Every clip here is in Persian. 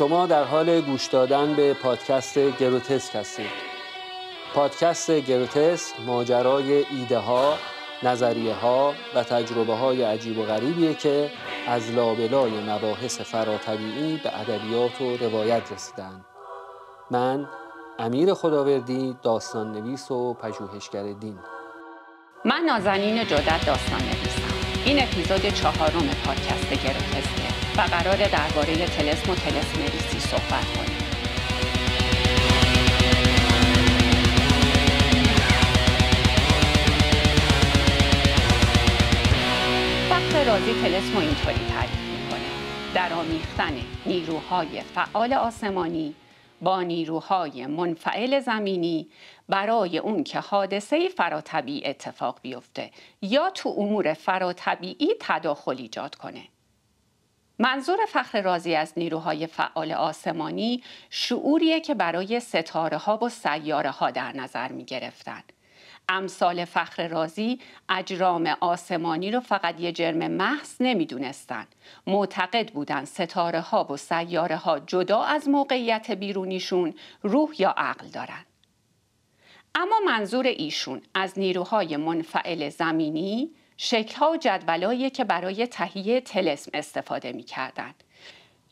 شما در حال گوش دادن به پادکست گروتسک هستید. پادکست گروتسک ماجرای ایده ها، نظریه ها و تجربه های عجیب و غریبیه که از لابلای مباحث فراطبیعی به ادبیات و روایت رسیدن. من امیر خداوردی، داستان نویس و پژوهشگر دین. من نازنین جدت، داستان نویسم. این اپیزود 4 پادکست گروتسکه و قراره درباره طلسم و طلسم نویسی صحبت کنیم. فخر رازی طلسم رو اینطوری تعریف میکنه: درآمیختن نیروهای فعال آسمانی با نیروهای منفعل زمینی برای اون که حادثه فراتبیعی اتفاق بیفته یا تو امور فراتبیعی تداخل ایجاد کنه. منظور فخر رازی از نیروهای فعال آسمانی شعوریه که برای ستاره ها و سیاره ها در نظر می گرفتن. امثال فخر رازی اجرام آسمانی رو فقط یه جرم محض نمی دونستن. معتقد بودن ستاره ها و سیاره ها جدا از موقعیت بیرونیشون روح یا عقل دارن. اما منظور ایشون از نیروهای منفعل زمینی شکل‌ها و جدولایی که برای تهیه طلسم استفاده می‌کردند.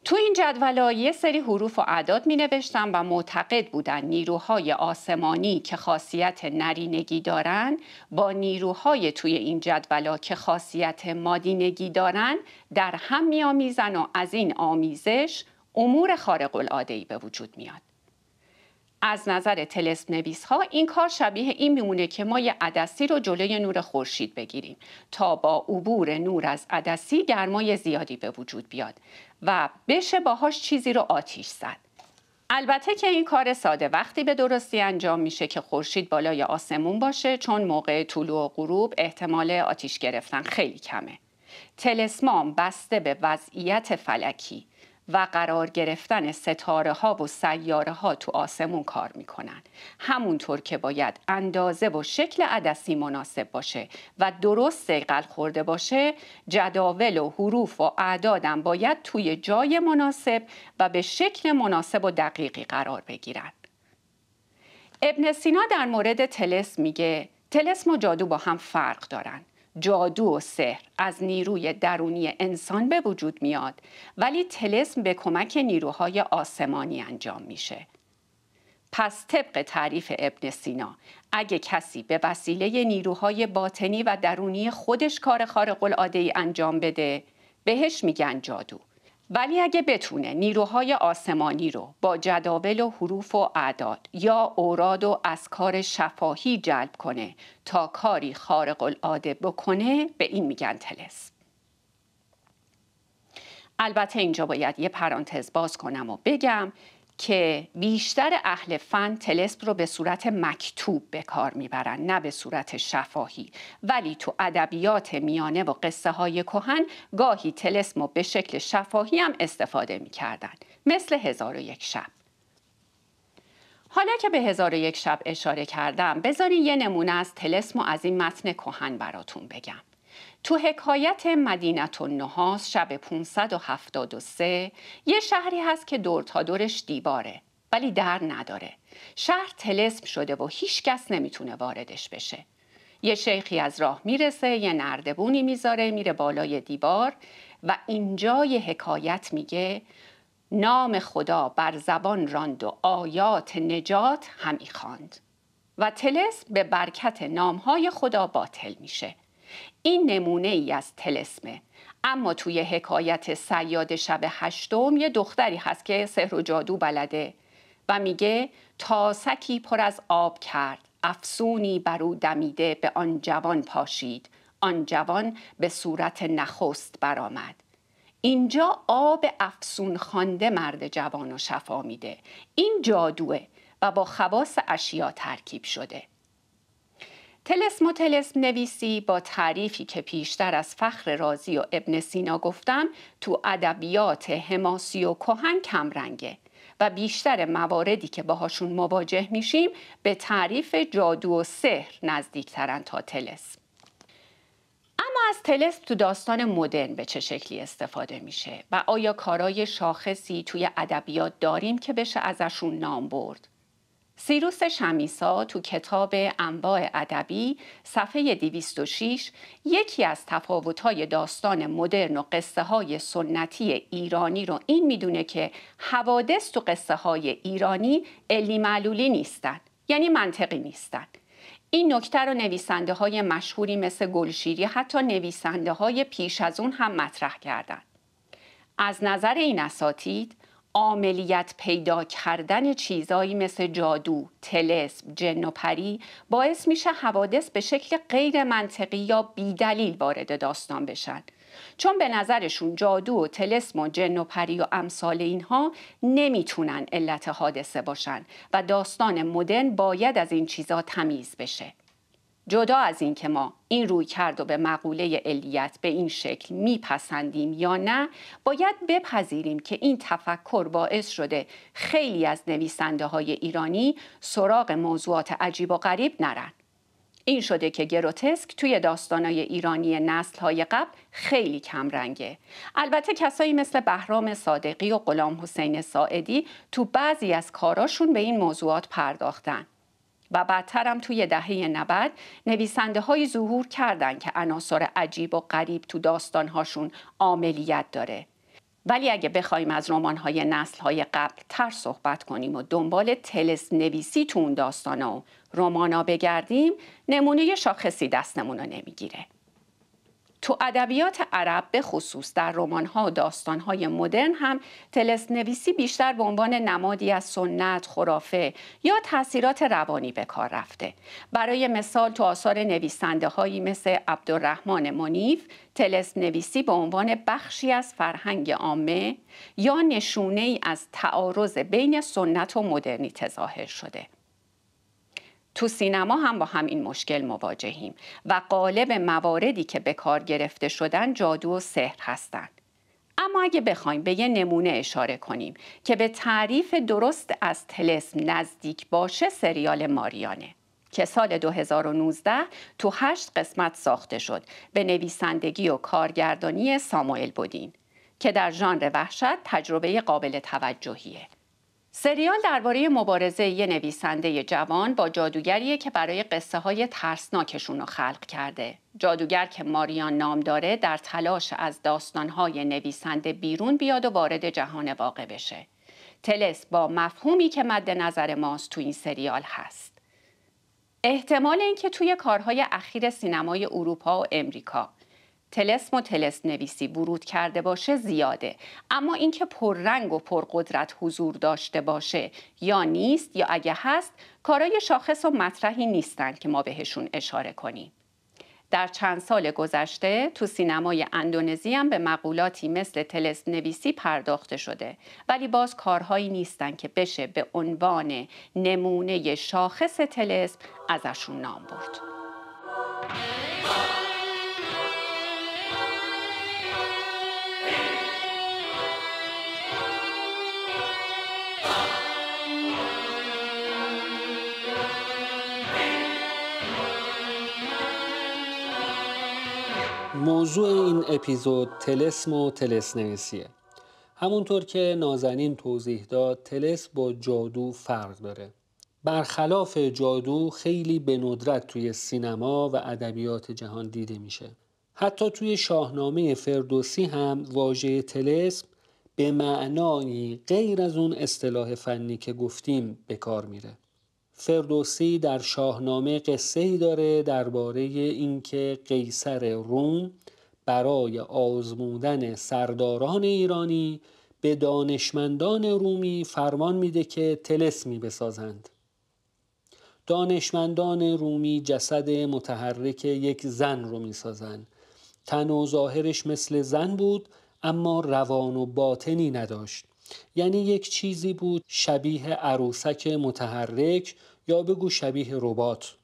تو این جدول‌ها یه سری حروف و اعداد می‌نوشتن و معتقد بودن نیروهای آسمانی که خاصیت نرینگی دارن با نیروهای توی این جدول‌ها که خاصیت مادینگی دارن در هم می‌آمیزن و از این آمیزش امور خارق العاده‌ای به وجود میاد. از نظر طلسم نویس ها این کار شبیه این میمونه که ما یه عدسی رو جلوی نور خورشید بگیریم تا با عبور نور از عدسی گرمای زیادی به وجود بیاد و بشه باهاش چیزی رو آتیش زد. البته که این کار ساده وقتی به درستی انجام میشه که خورشید بالای آسمون باشه، چون موقع طلوع و غروب احتمال آتیش گرفتن خیلی کمه. طلسمام بسته به وضعیت فلکی و قرار گرفتن ستاره ها و سیاره ها تو آسمون کار میکنن. همونطور که باید اندازه و شکل عدسی مناسب باشه و درست صیقل خورده باشه، جداول و حروف و اعدادم باید توی جای مناسب و به شکل مناسب و دقیقی قرار بگیرن. ابن سینا در مورد طلسم میگه طلسم و جادو با هم فرق دارن. جادو و سحر از نیروی درونی انسان به وجود میاد، ولی طلسم به کمک نیروهای آسمانی انجام میشه. پس طبق تعریف ابن سینا اگه کسی به وسیله نیروهای باطنی و درونی خودش کار خارق العاده انجام بده بهش میگن جادو. ولی اگه بتونه نیروهای آسمانی رو با جداول و حروف و اعداد یا اوراد و اذکار شفاهی جلب کنه تا کاری خارق العاده بکنه، به این میگن طلسم. البته اینجا باید یه پرانتز باز کنم و بگم که بیشتر اهل فن طلسم رو به صورت مکتوب به کار میبرن، نه به صورت شفاهی. ولی تو ادبیات میانه و قصه های کهن گاهی طلسم رو به شکل شفاهی هم استفاده میکردن، مثل 1001 شب. حالا که به 1001 شب اشاره کردم، بذارین یه نمونه از طلسم رو از این متن کهن براتون بگم. تو حکایت مدینة النحاس شب 573 یه شهری هست که دور تا دورش دیواره ولی در نداره. شهر طلسم شده و هیچ کس نمیتونه واردش بشه. یه شیخی از راه میرسه، یه نردبونی میذاره، میره بالای دیوار و اینجا یه حکایت میگه نام خدا بر زبان راند و آیات نجات همی خواند و طلسم به برکت نامهای خدا باطل میشه. این نمونه ای از طلسمه. اما توی حکایت صیاد شب 8 یه دختری هست که سحر و جادو بلده و میگه تاسکی پر از آب کرد، افسونی برو دمیده به آن جوان پاشید، آن جوان به صورت نخست برآمد. اینجا آب افسون خوانده مرد جوان و شفا میده. این جادوه و با خواص اشیا ترکیب شده. طلسم و طلسم نویسی با تعریفی که پیشتر از فخر رازی و ابن سینا گفتم تو ادبیات حماسی و کهن کم رنگه و بیشتر مواردی که باهاشون مواجه میشیم به تعریف جادو و سحر نزدیکترن تا طلسم. اما از طلسم تو داستان مدرن به چه شکلی استفاده میشه و آیا کارای شاخصی توی ادبیات داریم که بشه ازشون نام برد؟ سیروس شمیسا تو کتاب انواع ادبی صفحه 206 یکی از تفاوت‌های داستان مدرن و قصه‌های سنتی ایرانی رو این میدونه که حوادث تو قصه‌های ایرانی علی معلولی نیستن، یعنی منطقی نیستن. این نکته رو نویسنده‌های مشهوری مثل گلشیری حتی نویسنده‌های پیش از اون هم مطرح کردند. از نظر این اساتید عاملیت پیدا کردن چیزایی مثل جادو، طلسم، جن و پری باعث میشه حوادث به شکل غیر منطقی یا بیدلیل وارد داستان بشن. چون به نظرشون جادو و طلسم و جن و پری و امثال اینها نمیتونن علت حادثه باشن و داستان مدرن باید از این چیزا تمیز بشه. جدا از این که ما این رویکرد رو به مقوله علیت به این شکل میپسندیم یا نه، باید بپذیریم که این تفکر باعث شده خیلی از نویسنده‌های ایرانی سراغ موضوعات عجیب و غریب نرن. این شده که گروتسک توی داستان‌های ایرانی نسل‌های قبل خیلی کم رنگه. البته کسایی مثل بهرام صادقی و غلام حسین ساعدی تو بعضی از کاراشون به این موضوعات پرداختن. و بعدترم توی دهه 90 نویسنده‌های ظهور کردن که عناصر عجیب و غریب تو داستان‌هاشون عاملیت داره. ولی اگه بخوایم از رمان‌های نسل‌های قبل تر صحبت کنیم و دنبال طلسم نویسی تو اون داستانا و رمانا بگردیم، نمونه شاخصی دستمون رو نمیگیره. تو ادبیات عرب به خصوص در رمان‌ها و داستان‌های مدرن هم طلسم نویسی بیشتر به عنوان نمادی از سنت، خرافه یا تأثیرات روانی به کار رفته. برای مثال تو آثار نویسنده‌هایی مثل عبدالرحمن منیف طلسم نویسی به عنوان بخشی از فرهنگ عامه یا نشونه‌ای از تعارض بین سنت و مدرنیته ظاهر شده. تو سینما هم با همین مشکل مواجهیم و غالب مواردی که به کار گرفته شدن جادو و سحر هستند. اما اگه بخوایم به یه نمونه اشاره کنیم که به تعریف درست از طلسم نزدیک باشه، سریال ماریانه که سال 2019 تو 8 قسمت ساخته شد به نویسندگی و کارگردانی ساموئل بودین که در ژانر وحشت تجربه قابل توجهیه. سریال درباره مبارزه یه نویسنده جوان با جادوگریه که برای قصه های ترسناکشون رو خلق کرده. جادوگر که ماریان نام داره در تلاش از داستانهای نویسنده بیرون بیاد و وارد جهان واقع بشه. طلسم با مفهومی که مد نظر ماست تو این سریال هست. احتمال اینکه توی کارهای اخیر سینمای اروپا و امریکا طلسم و طلسم نویسی ورود کرده باشه زیاده، اما اینکه پررنگ و پرقدرت حضور داشته باشه یا نیست، یا اگه هست کارای شاخص و مطرحی نیستن که ما بهشون اشاره کنیم. در چند سال گذشته تو سینمای اندونزی هم به مقولاتی مثل طلسم نویسی پرداخته شده، ولی باز کارهایی نیستن که بشه به عنوان نمونه شاخص طلسم ازشون نام برد. موضوع این اپیزود طلسم و طلسم نویسیه. همونطور که نازنین توضیح داد، طلسم با جادو فرق داره. برخلاف جادو خیلی به ندرت توی سینما و ادبیات جهان دیده میشه. حتی توی شاهنامه فردوسی هم واژه طلسم به معنایی غیر از اون اصطلاح فنی که گفتیم به کار میره. فردوسی در شاهنامه قصه‌ای داره درباره اینکه قیصر روم برای آزمودن سرداران ایرانی به دانشمندان رومی فرمان میده که طلسمی بسازند. دانشمندان رومی جسد متحرک یک زن رو میسازند. تن و ظاهرش مثل زن بود اما روان و باطنی نداشت. یعنی یک چیزی بود شبیه عروسک متحرک یا بگو شبیه ربات،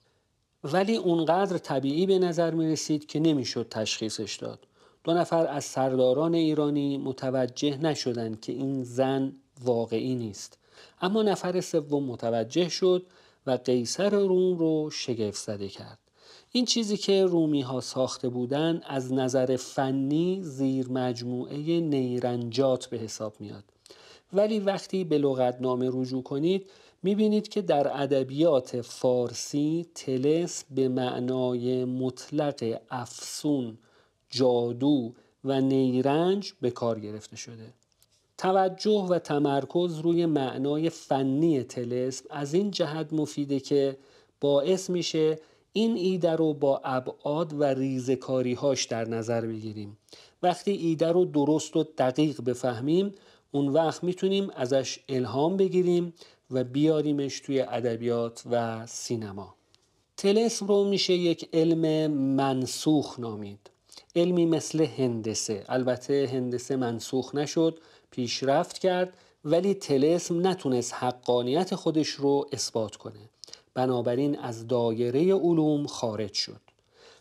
ولی اونقدر طبیعی به نظر می رسید که نمیشد تشخیصش داد. 2 نفر از سرداران ایرانی متوجه نشدند که این زن واقعی نیست، اما نفر سوم متوجه شد و قیصر روم رو شگفت زده کرد. این چیزی که رومی ها ساخته بودن از نظر فنی زیر مجموعه نیرنجات به حساب میاد. ولی وقتی به لغتنامه رجوع کنید میبینید که در ادبیات فارسی طلسم به معنای مطلق افسون، جادو و نیرنج به کار گرفته شده. توجه و تمرکز روی معنای فنی طلسم از این جهت مفیده که باعث میشه این ایده رو با ابعاد و ریزکاری‌هاش در نظر بگیریم. وقتی ایده رو درست و دقیق بفهمیم، اون وقت میتونیم ازش الهام بگیریم و بیاریمش توی ادبیات و سینما. طلسم رو میشه یک علم منسوخ نامید. علمی مثل هندسه، البته هندسه منسوخ نشد، پیشرفت کرد، ولی طلسم نتونست حقانیت خودش رو اثبات کنه. بنابراین از دایره علوم خارج شد.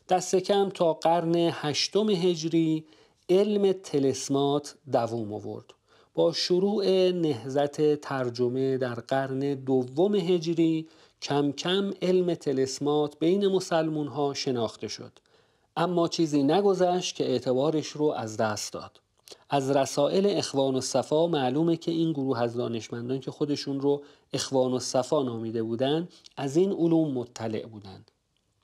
دست کم تا قرن 8 هجری علم طلسمات دوام آورد. با شروع نهضت ترجمه در قرن 2 هجری کم کم علم طلسمات بین مسلمون ها شناخته شد. اما چیزی نگذشت که اعتبارش رو از دست داد. از رسائل اخوان الصفا معلومه که این گروه از دانشمندان که خودشون رو اخوان الصفا نامیده بودن از این علوم مطلع بودن.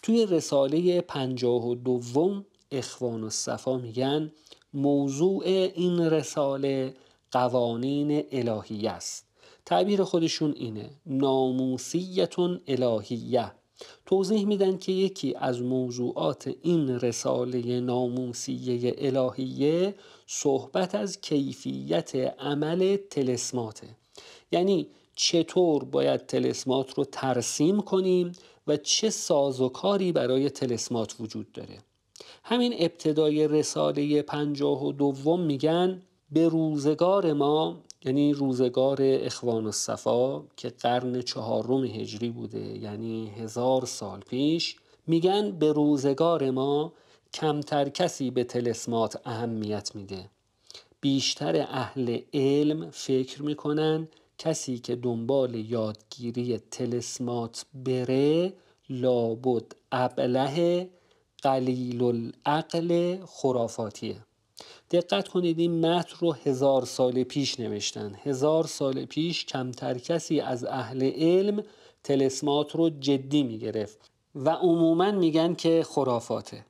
توی رساله 52 اخوان الصفا میگن موضوع این رساله قوانین الهیه است. تعبیر خودشون اینه: ناموسیتون الهیه. توضیح میدن که یکی از موضوعات این رساله ناموسیه الهیه صحبت از کیفیت عمل طلسماته. یعنی چطور باید طلسمات رو ترسیم کنیم و چه سازوکاری برای طلسمات وجود داره. همین ابتدای رساله 52 میگن به روزگار ما، یعنی روزگار اخوان الصفا که قرن 4 هجری بوده، یعنی 1000 سال پیش، میگن به روزگار ما کمتر کسی به طلسمات اهمیت میده. بیشتر اهل علم فکر میکنن کسی که دنبال یادگیری طلسمات بره لابد ابله قلیل العقل خرافاتیه. دقت کنید این متن رو 1000 سال پیش نوشتن. 1000 سال پیش کمتر کسی از اهل علم طلسمات رو جدی میگرفت و عموماً میگن که خرافاته.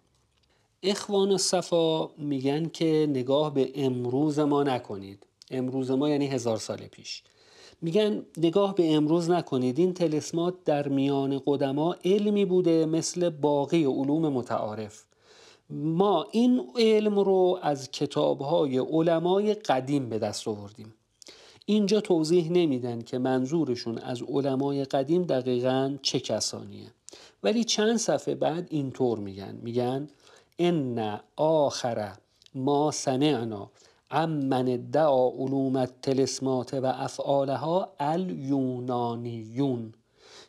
اخوان الصفا میگن که نگاه به امروز ما نکنید. امروز ما یعنی 1000 سال پیش. میگن نگاه به امروز نکنید، این طلسمات در میان قدما علمی بوده مثل باقی علوم متعارف. ما این علم رو از کتاب‌های علمای قدیم به دست آوردیم. اینجا توضیح نمیدن که منظورشون از علمای قدیم دقیقاً چه کسانیه، ولی چند صفحه بعد اینطور میگن ان آخر ما سمعنا عمن ادعا علوم الطلسمات و افعالها الیونانیون.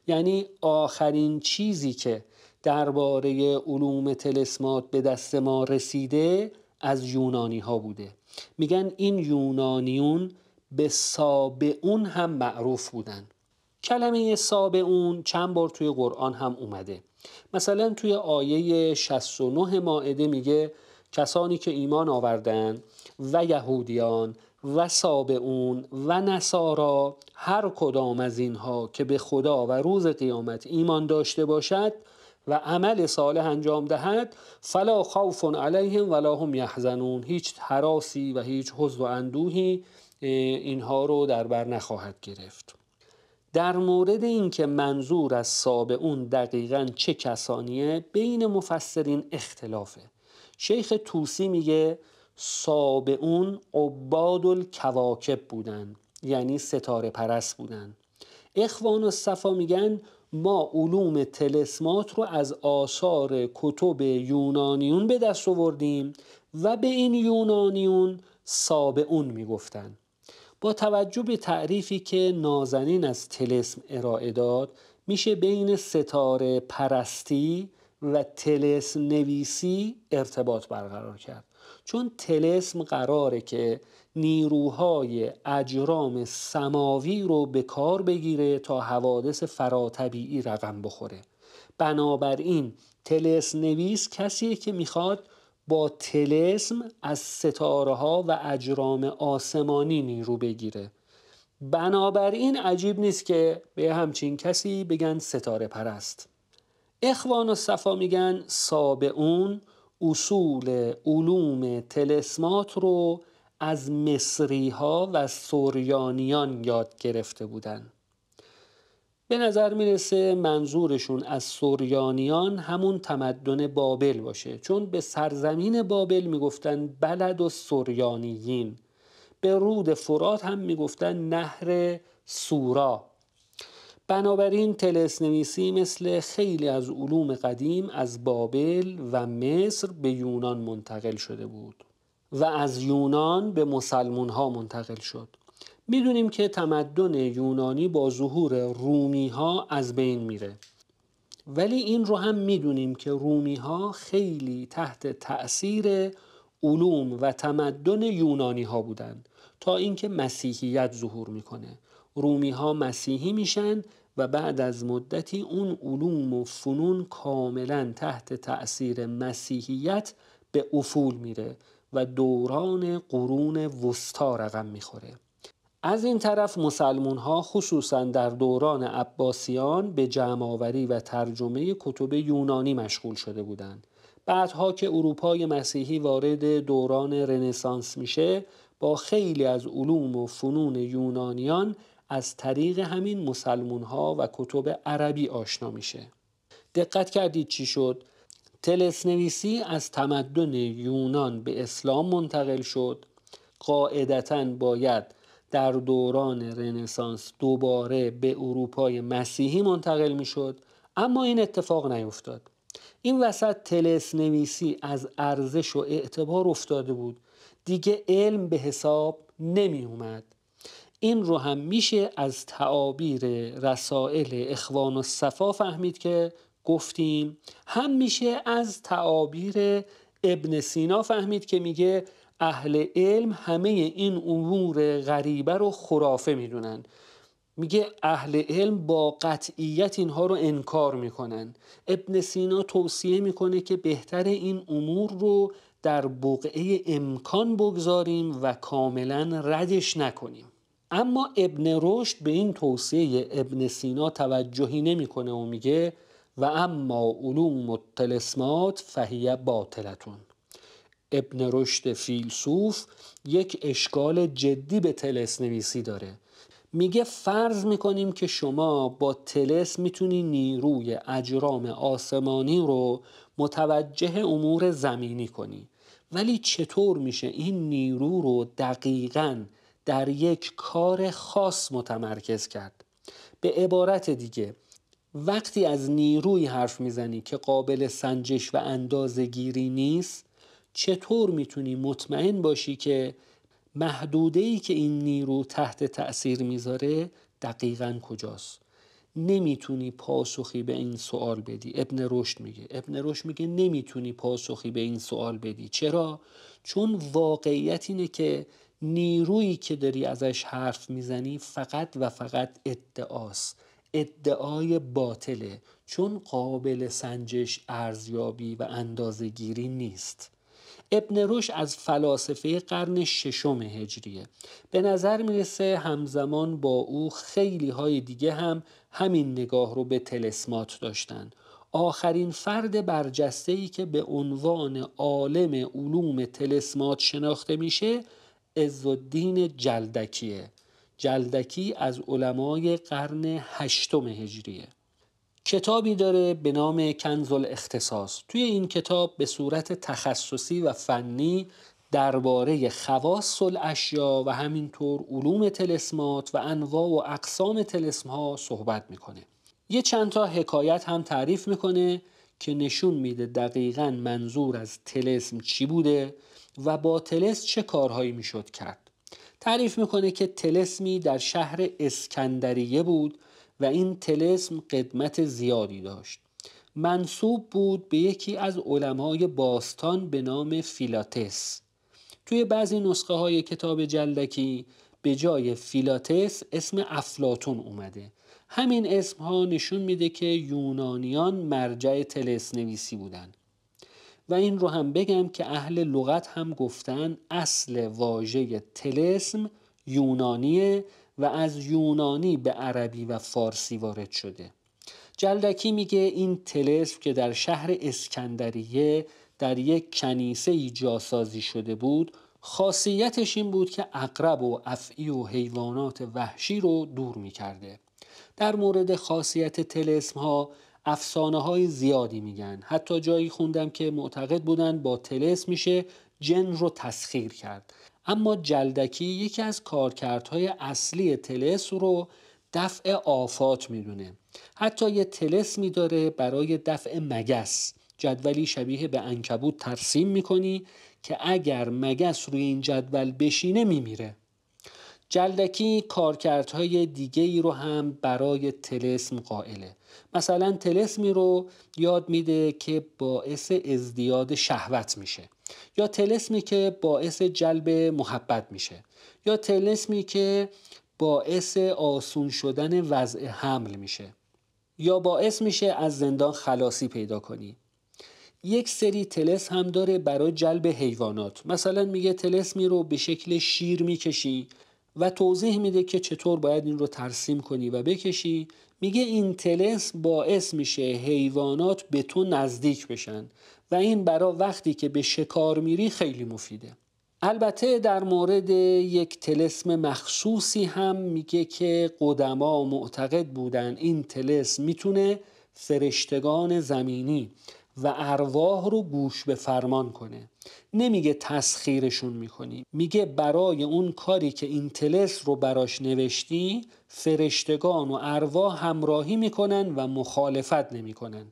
یعنی آخرین چیزی که درباره علوم طلسمات به دست ما رسیده از یونانی ها بوده. میگن این یونانیون به سابعون هم معروف بودن. کلمه سابعون چند بار توی قرآن هم اومده. مثلا توی آیه 69 مائده میگه کسانی که ایمان آوردن و یهودیان و سابعون و نصارا، هر کدام از اینها که به خدا و روز قیامت ایمان داشته باشد و عمل صالح انجام دهد فلا خوف علیهم ولا هم یحزنون، هیچ هراسی و هیچ حزن و اندوهی اینها رو در بر نخواهد گرفت. در مورد این که منظور از سابعون دقیقاً چه کسانیه بین مفسرین اختلافه. شیخ طوسی میگه سابعون عباد الکواکب بودن، یعنی ستاره پرست بودن. اخوان الصفا میگن ما علوم طلسمات رو از آثار کتب یونانیون به دست آوردیم و به این یونانیون سابعون میگفتن. با توجه به تعریفی که نازنین از طلسم ارائه داد میشه بین ستاره پرستی و طلسم نویسی ارتباط برقرار کرد، چون طلسم قراره که نیروهای اجرام سماوی رو به کار بگیره تا حوادث فراتبیعی رقم بخوره. بنابراین طلسم نویس کسیه که میخواد با طلسم از ستاره ها و اجرام آسمانی نیرو بگیره. بنابراین عجیب نیست که به همچین کسی بگن ستاره پرست. اخوان الصفا میگن سابعون اصول علوم طلسمات رو از مصری ها و سوریانیان یاد گرفته بودن. به نظر میرسه منظورشون از سوریانیان همون تمدن بابل باشه، چون به سرزمین بابل میگفتن بلد و سوریانیین، به رود فرات هم میگفتن نهر سورا. بنابراین طلسم نویسی مثل خیلی از علوم قدیم از بابل و مصر به یونان منتقل شده بود و از یونان به مسلمان ها منتقل شد. میدونیم که تمدن یونانی با ظهور رومی ها از بین میره، ولی این رو هم میدونیم که رومی ها خیلی تحت تأثیر علوم و تمدن یونانی ها بودن تا اینکه مسیحیت ظهور میکنه. رومی ها مسیحی میشن و بعد از مدتی اون علوم و فنون کاملا تحت تأثیر مسیحیت به افول میره و دوران قرون وسطا رقم میخوره. از این طرف مسلمون ها خصوصا در دوران عباسیان به جمع‌آوری و ترجمه کتب یونانی مشغول شده بودند. بعدها که اروپای مسیحی وارد دوران رنسانس میشه، با خیلی از علوم و فنون یونانیان از طریق همین مسلمون ها و کتب عربی آشنا میشه. دقت کردید چی شد؟ طلسم نویسی از تمدن یونان به اسلام منتقل شد. قاعدتاً باید در دوران رنسانس دوباره به اروپای مسیحی منتقل می شد، اما این اتفاق نیفتاد. این وسط طلسم نویسی از ارزش و اعتبار افتاده بود، دیگه علم به حساب نمی اومد. این رو هم میشه از تعابیر رسائل اخوان الصفا فهمید که گفتیم، هم میشه از تعابیر ابن سینا فهمید که میگه اهل علم همه این امور غریبه رو خرافه میدونن. میگه اهل علم با قطعیت اینها رو انکار میکنن. ابن سینا توصیه میکنه که بهتر این امور رو در بقعه امکان بگذاریم و کاملا ردش نکنیم. اما ابن رشد به این توصیه ابن سینا توجهی نمیکنه و میگه و اما علوم الطلسمات فهی باطلتون. ابن رشد فیلسوف یک اشکال جدی به طلسم نویسی داره. میگه فرض میکنیم که شما با طلسم میتونی نیروی اجرام آسمانی رو متوجه امور زمینی کنی، ولی چطور میشه این نیرو رو دقیقاً در یک کار خاص متمرکز کرد؟ به عبارت دیگه، وقتی از نیروی حرف میزنی که قابل سنجش و اندازه‌گیری نیست، چطور میتونی مطمئن باشی که محدوده‌ای که این نیرو تحت تأثیر میذاره دقیقاً کجاست؟ نمیتونی پاسخی به این سوال بدی. ابن رشد میگه نمیتونی پاسخی به این سوال بدی. چرا؟ چون واقعیت اینه که نیرویی که داری ازش حرف میزنی فقط و فقط ادعاست، ادعای باطله، چون قابل سنجش، ارزیابی و اندازه‌گیری نیست. ابن رشد از فلاسفه قرن 6 هجریه. به نظر میرسه همزمان با او خیلی های دیگه هم همین نگاه رو به طلسمات داشتن. آخرین فرد برجسته‌ای که به عنوان عالم علوم طلسمات شناخته میشه عزالدین جلدکیه. جلدکی از علمای قرن 8 هجریه. کتابی داره به نام کنز الاختصاص. توی این کتاب به صورت تخصصی و فنی درباره خواص الاشیا و همینطور علوم طلسمات و انواع و اقسام طلسم ها صحبت میکنه. یه چند تا حکایت هم تعریف میکنه که نشون میده دقیقاً منظور از طلسم چی بوده و با طلسم چه کارهایی میشد کرد. تعریف میکنه که طلسمی در شهر اسکندریه بود و این طلسم قدمت زیادی داشت. منسوب بود به یکی از علمای باستان به نام فیلاتس. توی بعضی نسخه های کتاب جلدکی به جای فیلاتس اسم افلاطون اومده. همین اسم ها نشون میده که یونانیان مرجع طلسم نویسی بودن. و این رو هم بگم که اهل لغت هم گفتن اصل واژه طلسم یونانیه و از یونانی به عربی و فارسی وارد شده. جلدکی میگه این طلسم که در شهر اسکندریه در یک کنیسه جاسازی شده بود، خاصیتش این بود که عقرب و افعی و حیوانات وحشی رو دور میکرده. در مورد خاصیت طلسم ها افسانه های زیادی میگن. حتی جایی خوندم که معتقد بودن با طلسم میشه جن رو تسخیر کرد. اما جلدکی یکی از کارکردهای اصلی طلسم رو دفع آفات میدونه. حتی یه طلسمی داره برای دفع مگس. جدولی شبیه به عنکبوت ترسیم میکنی که اگر مگس روی این جدول بشینه میمیره. جلدکی کارکردهای دیگه ای رو هم برای طلسم قائله. مثلا طلسمی رو یاد میده که باعث ازدیاد شهوت میشه، یا طلسمی که باعث جلب محبت میشه، یا طلسمی که باعث آسون شدن وضع حمل میشه، یا باعث میشه از زندان خلاصی پیدا کنی. یک سری طلسم هم داره برای جلب حیوانات. مثلا میگه طلسمی رو به شکل شیر میکشی و توضیح میده که چطور باید این رو ترسیم کنی و بکشی. میگه این طلسم باعث میشه حیوانات به تو نزدیک بشن و این برای وقتی که به شکار میری خیلی مفیده. البته در مورد یک طلسم مخصوصی هم میگه که قدما معتقد بودن این طلسم میتونه فرشتگان زمینی و ارواح رو گوش به فرمان کنه. نمیگه تسخیرشون میکنی، میگه برای اون کاری که این طلسم رو براش نوشتی فرشتگان و ارواح همراهی میکنن و مخالفت نمیکنن.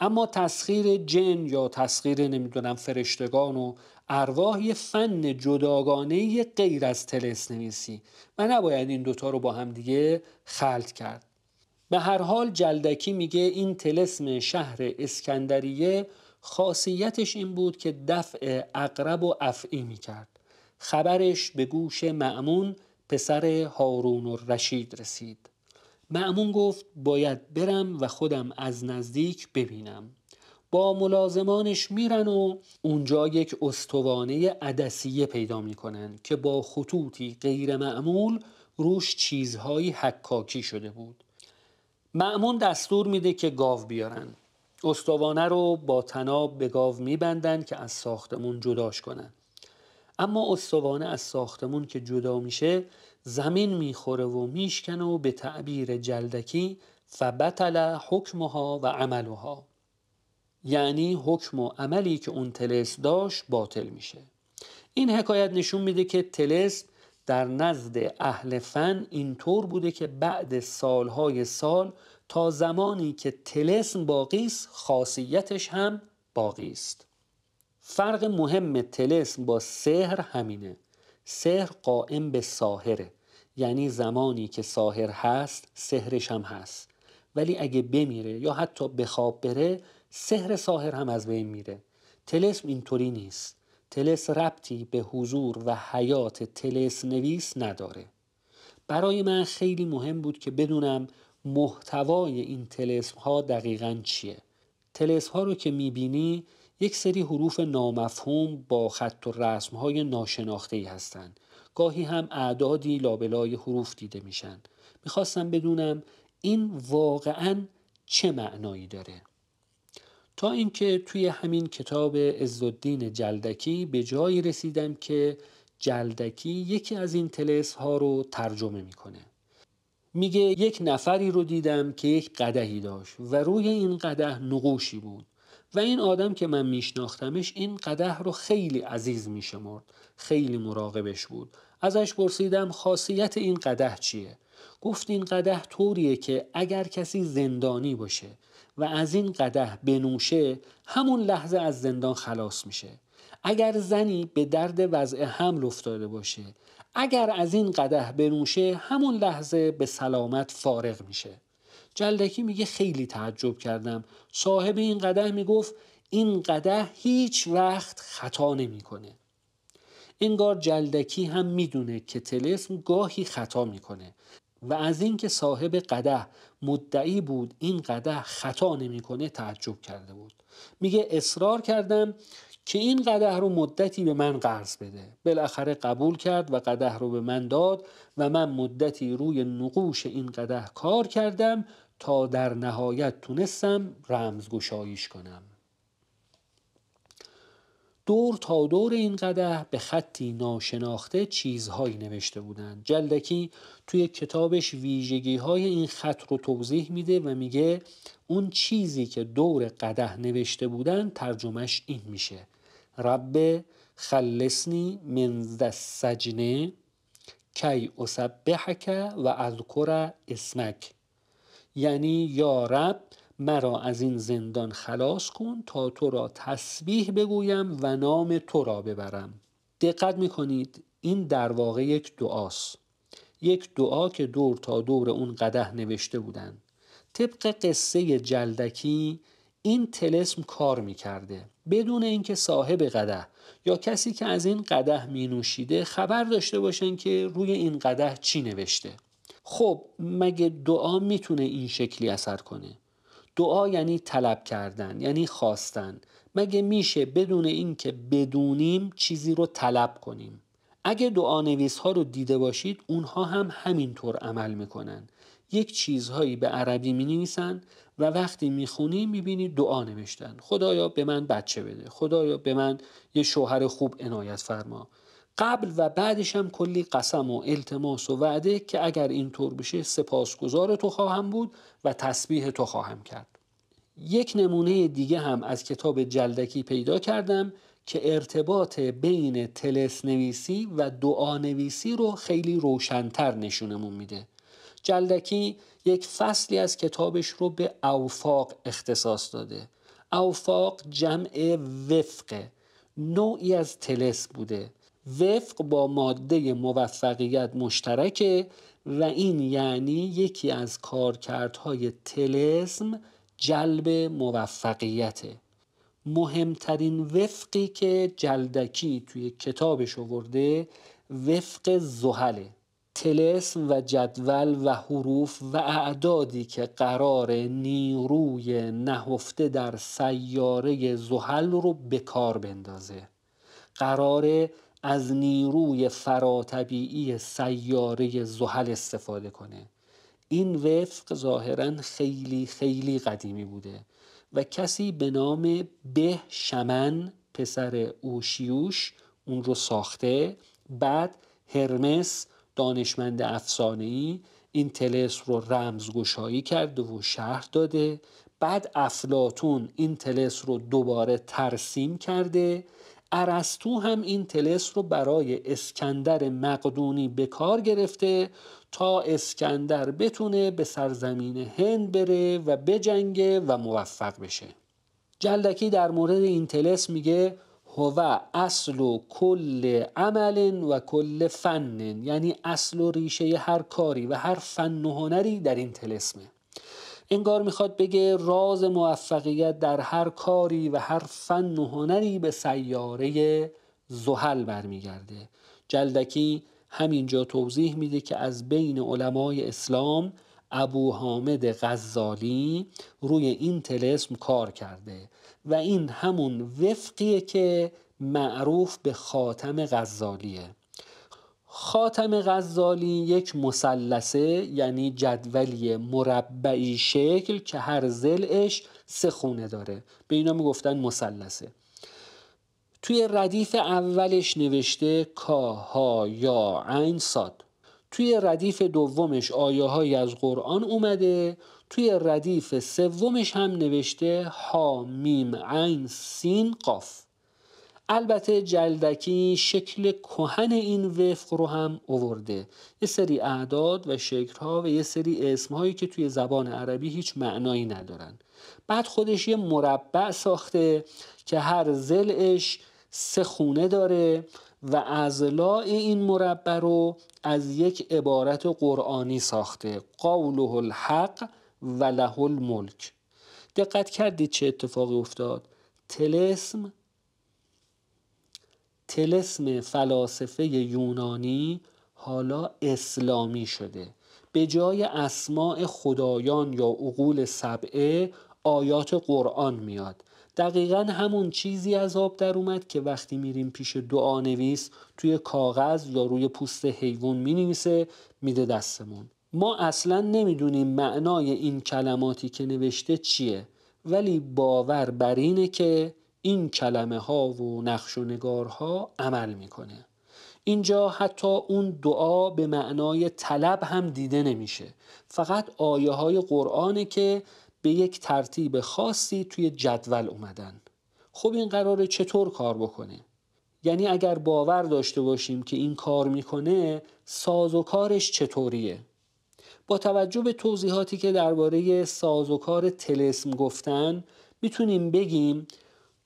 اما تسخیر جن یا تسخیر نمیدونم فرشتگان و ارواح یه فن جداگانه غیر از طلسم نویسی و نباید این دوتا رو با هم دیگه خلط کرد. به هر حال جلدکی میگه این طلسم شهر اسکندریه خاصیتش این بود که دفع عقرب و افعی میکرد. خبرش به گوش مأمون پسر هارون الرشید رسید. مأمون گفت باید برم و خودم از نزدیک ببینم. با ملازمانش میرن و اونجا یک استوانه عدسیه پیدا میکنن که با خطوطی غیر معمول روش چیزهایی حکاکی شده بود. مأمون دستور میده که گاو بیارن. استوانه رو با طناب به گاو میبندن که از ساختمون جداش کنن. اما استوانه از ساختمون که جدا میشه زمین میخوره و میشکنه و به تعبیر جلدکی فبطل حکمها و عملها، یعنی حکم و عملی که اون طلسم داشت باطل میشه. این حکایت نشون میده که طلسم در نزد اهل فن اینطور بوده که بعد سالهای سال تا زمانی که طلسم باقی است خاصیتش هم باقی است. فرق مهم طلسم با سحر همینه. سحر قائم به ساحره، یعنی زمانی که ساحر هست سحرش هم هست، ولی اگه بمیره یا حتی به خواب بره سحر ساحر هم از بین میره. طلسم اینطوری نیست. طلسم ربطی به حضور و حیات طلسم نویس نداره. برای من خیلی مهم بود که بدونم محتوای این طلسم ها دقیقاً چیه. طلسم ها رو که میبینی یک سری حروف نامفهوم با خط و رسم های ناشناخته‌ای هستن. گاهی هم اعدادی لابلای حروف دیده میشن. میخواستم بدونم این واقعاً چه معنایی داره. تا اینکه توی همین کتاب عزالدین جلدکی به جایی رسیدم که جلدکی یکی از این طلسم ها رو ترجمه میکنه. میگه یک نفری رو دیدم که یک قدحی داشت و روی این قدح نقوشی بود و این آدم که من میشناختمش این قدح رو خیلی عزیز میشمرد، خیلی مراقبش بود. ازش پرسیدم خاصیت این قدح چیه؟ گفت این قدح طوریه که اگر کسی زندانی باشه و از این قدح بنوشه همون لحظه از زندان خلاص میشه. اگر زنی به درد وضع حمل افتاده باشه اگر از این قدح بنوشه همون لحظه به سلامت فارغ میشه. جلدکی میگه خیلی تعجب کردم. صاحب این قدح میگفت این قدح هیچ وقت خطا نمیکنه. انگار جلدکی هم میدونه که طلسم گاهی خطا میکنه و از اینکه صاحب قدح مدعی بود این قدح خطا نمیکنه تعجب کرده بود. میگه اصرار کردم که این قدح رو مدتی به من قرض بده. بالاخره قبول کرد و قدح رو به من داد و من مدتی روی نقوش این قدح کار کردم تا در نهایت تونستم رمزگشاییش کنم. دور تا دور این قدح به خطی ناشناخته چیزهایی نوشته بودند. جلدکی توی کتابش ویژگی‌های این خط رو توضیح میده و میگه اون چیزی که دور قدح نوشته بودن ترجمهش این میشه: رب خلصنی من ذا السجن کی اسبحک و اذکر اسمک. یعنی یا رب مرا از این زندان خلاص کن تا تو را تسبیح بگویم و نام تو را ببرم. دقت میکنید این در واقع یک دعاست، یک دعا که دور تا دور اون قدح نوشته بودن. طبق قصه جلدکی این طلسم کار میکرده بدون اینکه صاحب قدح یا کسی که از این قدح می نوشیده خبر داشته باشن که روی این قدح چی نوشته. خب مگه دعا میتونه این شکلی اثر کنه؟ دعا یعنی طلب کردن، یعنی خواستن. مگه میشه بدون اینکه بدونیم چیزی رو طلب کنیم؟ اگه دعا نویس ها رو دیده باشید اونها هم همینطور عمل میکنن. یک چیزهایی به عربی می نویسن و وقتی میخونی میبینی دعا نوشتن. خدایا به من بچه بده، خدایا به من یه شوهر خوب عنایت فرما. قبل و بعدش هم کلی قسم و التماس و وعده که اگر اینطور بشه سپاسگزار تو خواهم بود و تسبیح تو خواهم کرد. یک نمونه دیگه هم از کتاب جلدکی پیدا کردم که ارتباط بین طلسم نویسی و دعا نویسی رو خیلی روشن‌تر نشونمون میده. جلدکی یک فصلی از کتابش رو به اوفاق اختصاص داده. اوفاق جمع وفق، نوعی از طلسم بوده. وفق با ماده موفقیت مشترکه و این یعنی یکی از کارکردهای طلسم جلب موفقیته. مهمترین وفقی که جلدکی توی کتابش آورده وفق زحله. طلسم و جدول و حروف و اعدادی که قرار نیروی نهفته در سیاره زحل رو به کار بندازه، قراره از نیروی فراتبیعی سیاره زحل استفاده کنه. این وفق ظاهراً خیلی خیلی قدیمی بوده و کسی به نام به شمن پسر اوشیوش اون رو ساخته. بعد هرمس دانشمند افسانه‌ای این طلسم رو رمزگشایی کرده و شرح داده. بعد افلاطون این طلسم رو دوباره ترسیم کرده. ارسطو هم این طلسم رو برای اسکندر مقدونی به کار گرفته تا اسکندر بتونه به سرزمین هند بره و بجنگه و موفق بشه. جلدکی در مورد این طلسم میگه هو اصل کل عمل و کل فن، یعنی اصل و ریشه هر کاری و هر فن و هنری در این طلسمه. انگار میخواد بگه راز موفقیت در هر کاری و هر فن و هنری به سیاره زحل برمیگرده. جلدکی همینجا توضیح میده که از بین علمای اسلام ابو حامد غزالی روی این طلسم کار کرده و این همون وفقیه که معروف به خاتم غزالیه. خاتم غزالی یک مثلثه، یعنی جدولی مربعی شکل که هر ضلعش 3 خونه داره. به اینا میگفتن مثلثه. توی ردیف اولش نوشته کا ها یا عین صاد. توی ردیف دومش آیه های از قرآن اومده. توی ردیف سومش هم نوشته ها میم عین سین قاف. البته جلدکی شکل کهن این وفق رو هم آورده، یه سری اعداد و شکل‌ها و یه سری اسم‌هایی که توی زبان عربی هیچ معنایی ندارن. بعد خودش یه مربع ساخته که هر ضلعش 3 خونه داره و اضلاع این مربع رو از یک عبارت قرآنی ساخته: قوله الحق و له الملک. دقت کردید چه اتفاقی افتاد؟ طلسم فلاسفه یونانی حالا اسلامی شده. به جای اسماء خدایان یا عقول سبعه آیات قرآن میاد. دقیقاً همون چیزی از آب در اومد که وقتی میریم پیش دعانویس توی کاغذ یا روی پوست حیوان مینویسه میده دستمون. ما اصلاً نمیدونیم معنای این کلماتی که نوشته چیه، ولی باور بر اینه که این کلمه ها و نقش و نگارها عمل میکنه. اینجا حتی اون دعا به معنای طلب هم دیده نمیشه، فقط آیه های قرآنه که به یک ترتیب خاصی توی جدول اومدن. خب این قراره چطور کار بکنه؟ یعنی اگر باور داشته باشیم که این کار میکنه، سازوکارش چطوریه؟ با توجه به توضیحاتی که درباره سازوکار طلسم گفتن، میتونیم بگیم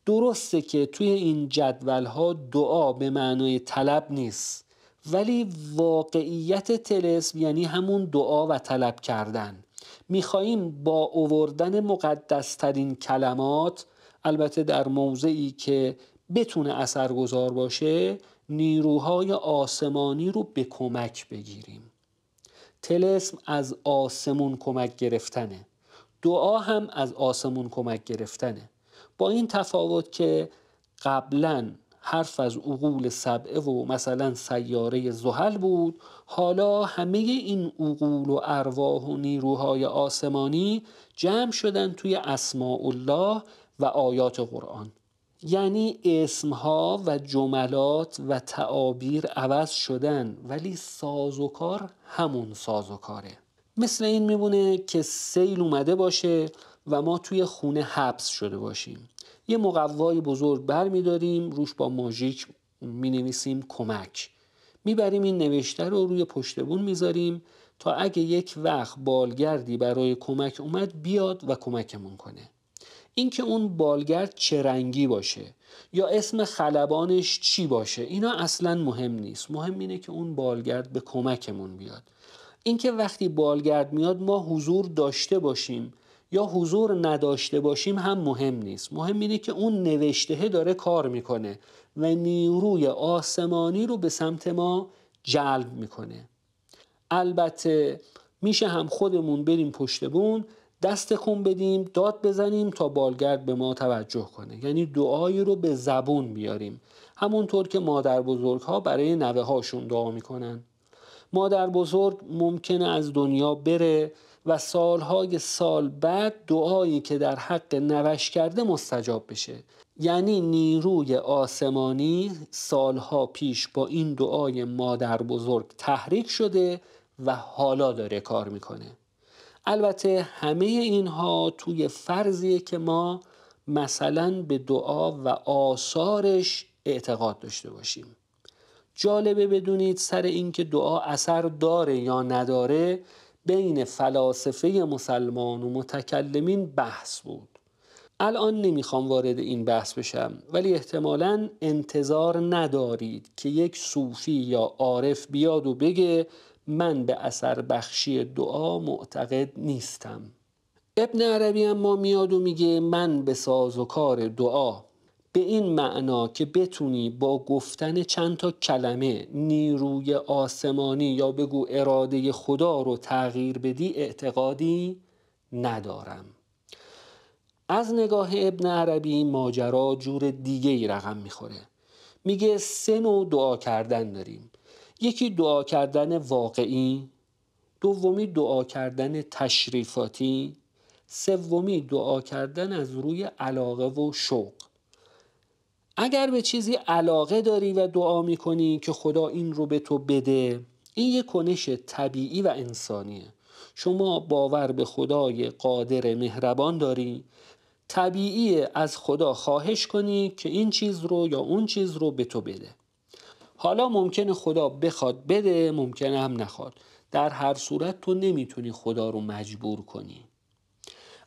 درسته که توی این جدول‌ها دعا به معنای طلب نیست، ولی واقعیت طلسم یعنی همون دعا و طلب کردن. میخواییم با آوردن مقدسترین کلمات، البته در موضعی که بتونه اثرگذار باشه، نیروهای آسمانی رو به کمک بگیریم. طلسم از آسمون کمک گرفتنه، دعا هم از آسمون کمک گرفتنه، با این تفاوت که قبلاً حرف از عقول سبعه و مثلا سیاره زحل بود، حالا همه این عقول و ارواح و نیروهای آسمانی جمع شدن توی اسماء الله و آیات قرآن. یعنی اسمها و جملات و تعابیر عوض شدن، ولی سازوکار همون سازوکاره. مثل این میمونه که سیل اومده باشه و ما توی خونه حبس شده باشیم. یه مقوای بزرگ بر میداریم، روش با ماژیک می نویسیم کمک. میبریم این نوشته رو روی پشت بون میذاریم تا اگه یک وقت بالگردی برای کمک اومد بیاد و کمکمون کنه. این که اون بالگرد چه رنگی باشه یا اسم خلبانش چی باشه اینا اصلا مهم نیست. مهم اینه که اون بالگرد به کمکمون بیاد. این که وقتی بالگرد میاد ما حضور داشته باشیم یا حضور نداشته باشیم هم مهم نیست. مهم اینه که اون نوشته داره کار میکنه و نیروی آسمانی رو به سمت ما جلب میکنه. البته میشه هم خودمون بریم پشت بون، دست کن بدیم، داد بزنیم تا بالگرد به ما توجه کنه. یعنی دعایی رو به زبون بیاریم، همونطور که مادر بزرگ ها برای نوه هاشون دعا میکنن. مادر بزرگ ممکنه از دنیا بره و سالهای سال بعد دعایی که در حق نوش کرده مستجاب بشه. یعنی نیروی آسمانی سالها پیش با این دعای مادر بزرگ تحریک شده و حالا داره کار میکنه. البته همه اینها توی فرضیه که ما مثلا به دعا و آثارش اعتقاد داشته باشیم. جالبه بدونید سر این که دعا اثر داره یا نداره بین فلاسفه مسلمان و متکلمین بحث بود. الان نمیخوام وارد این بحث بشم، ولی احتمالاً انتظار ندارید که یک صوفی یا عارف بیاد و بگه من به اثر بخشی دعا معتقد نیستم. ابن عربی اما میاد و میگه من به سازوکار دعا به این معنا که بتونی با گفتن چند تا کلمه نیروی آسمانی یا بگو اراده خدا رو تغییر بدی اعتقادی ندارم. از نگاه ابن عربی ماجرا جور دیگه ای رقم میخوره. میگه 3 نوع دعا کردن داریم. یکی دعا کردن واقعی، دومی دعا کردن تشریفاتی، سومی دعا کردن از روی علاقه و شوق. اگر به چیزی علاقه داری و دعا میکنی که خدا این رو به تو بده، این یک کنش طبیعی و انسانیه. شما باور به خدای قادر مهربان داری، طبیعیه از خدا خواهش کنی که این چیز رو یا اون چیز رو به تو بده. حالا ممکنه خدا بخواد بده، ممکنه هم نخواد. در هر صورت تو نمیتونی خدا رو مجبور کنی.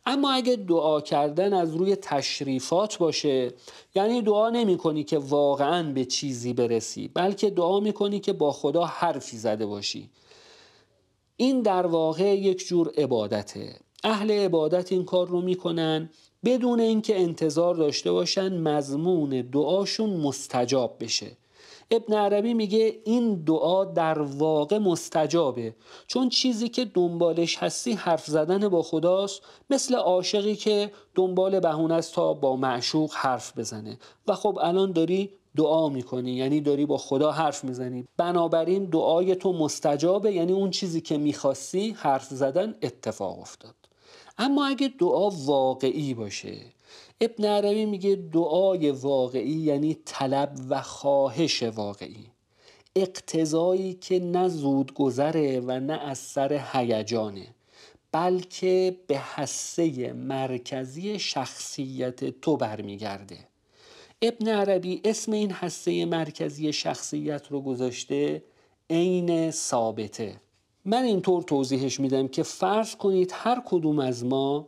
اما اگه دعا کردن از روی تشریفات باشه، یعنی دعا نمی کنی که واقعاً به چیزی برسی، بلکه دعا می کنی که با خدا حرفی زده باشی، این در واقع یک جور عبادته. اهل عبادت این کار رو می کنن بدون اینکه انتظار داشته باشن مضمون دعاشون مستجاب بشه. ابن عربی میگه این دعا در واقع مستجابه، چون چیزی که دنبالش هستی حرف زدن با خداست، مثل عاشقی که دنبال بهونه است تا با معشوق حرف بزنه و خب الان داری دعا میکنی، یعنی داری با خدا حرف میزنی، بنابراین دعای تو مستجابه، یعنی اون چیزی که میخواستی حرف زدن اتفاق افتاد. اما اگه دعا واقعی باشه، ابن عربی میگه دعای واقعی یعنی طلب و خواهش واقعی، اقتضایی که نه زود گذره و نه از سر هیجانه، بلکه به حصه مرکزی شخصیت تو برمیگرده. ابن عربی اسم این حصه مرکزی شخصیت رو گذاشته عین ثابته. من اینطور توضیحش میدم که فرض کنید هر کدوم از ما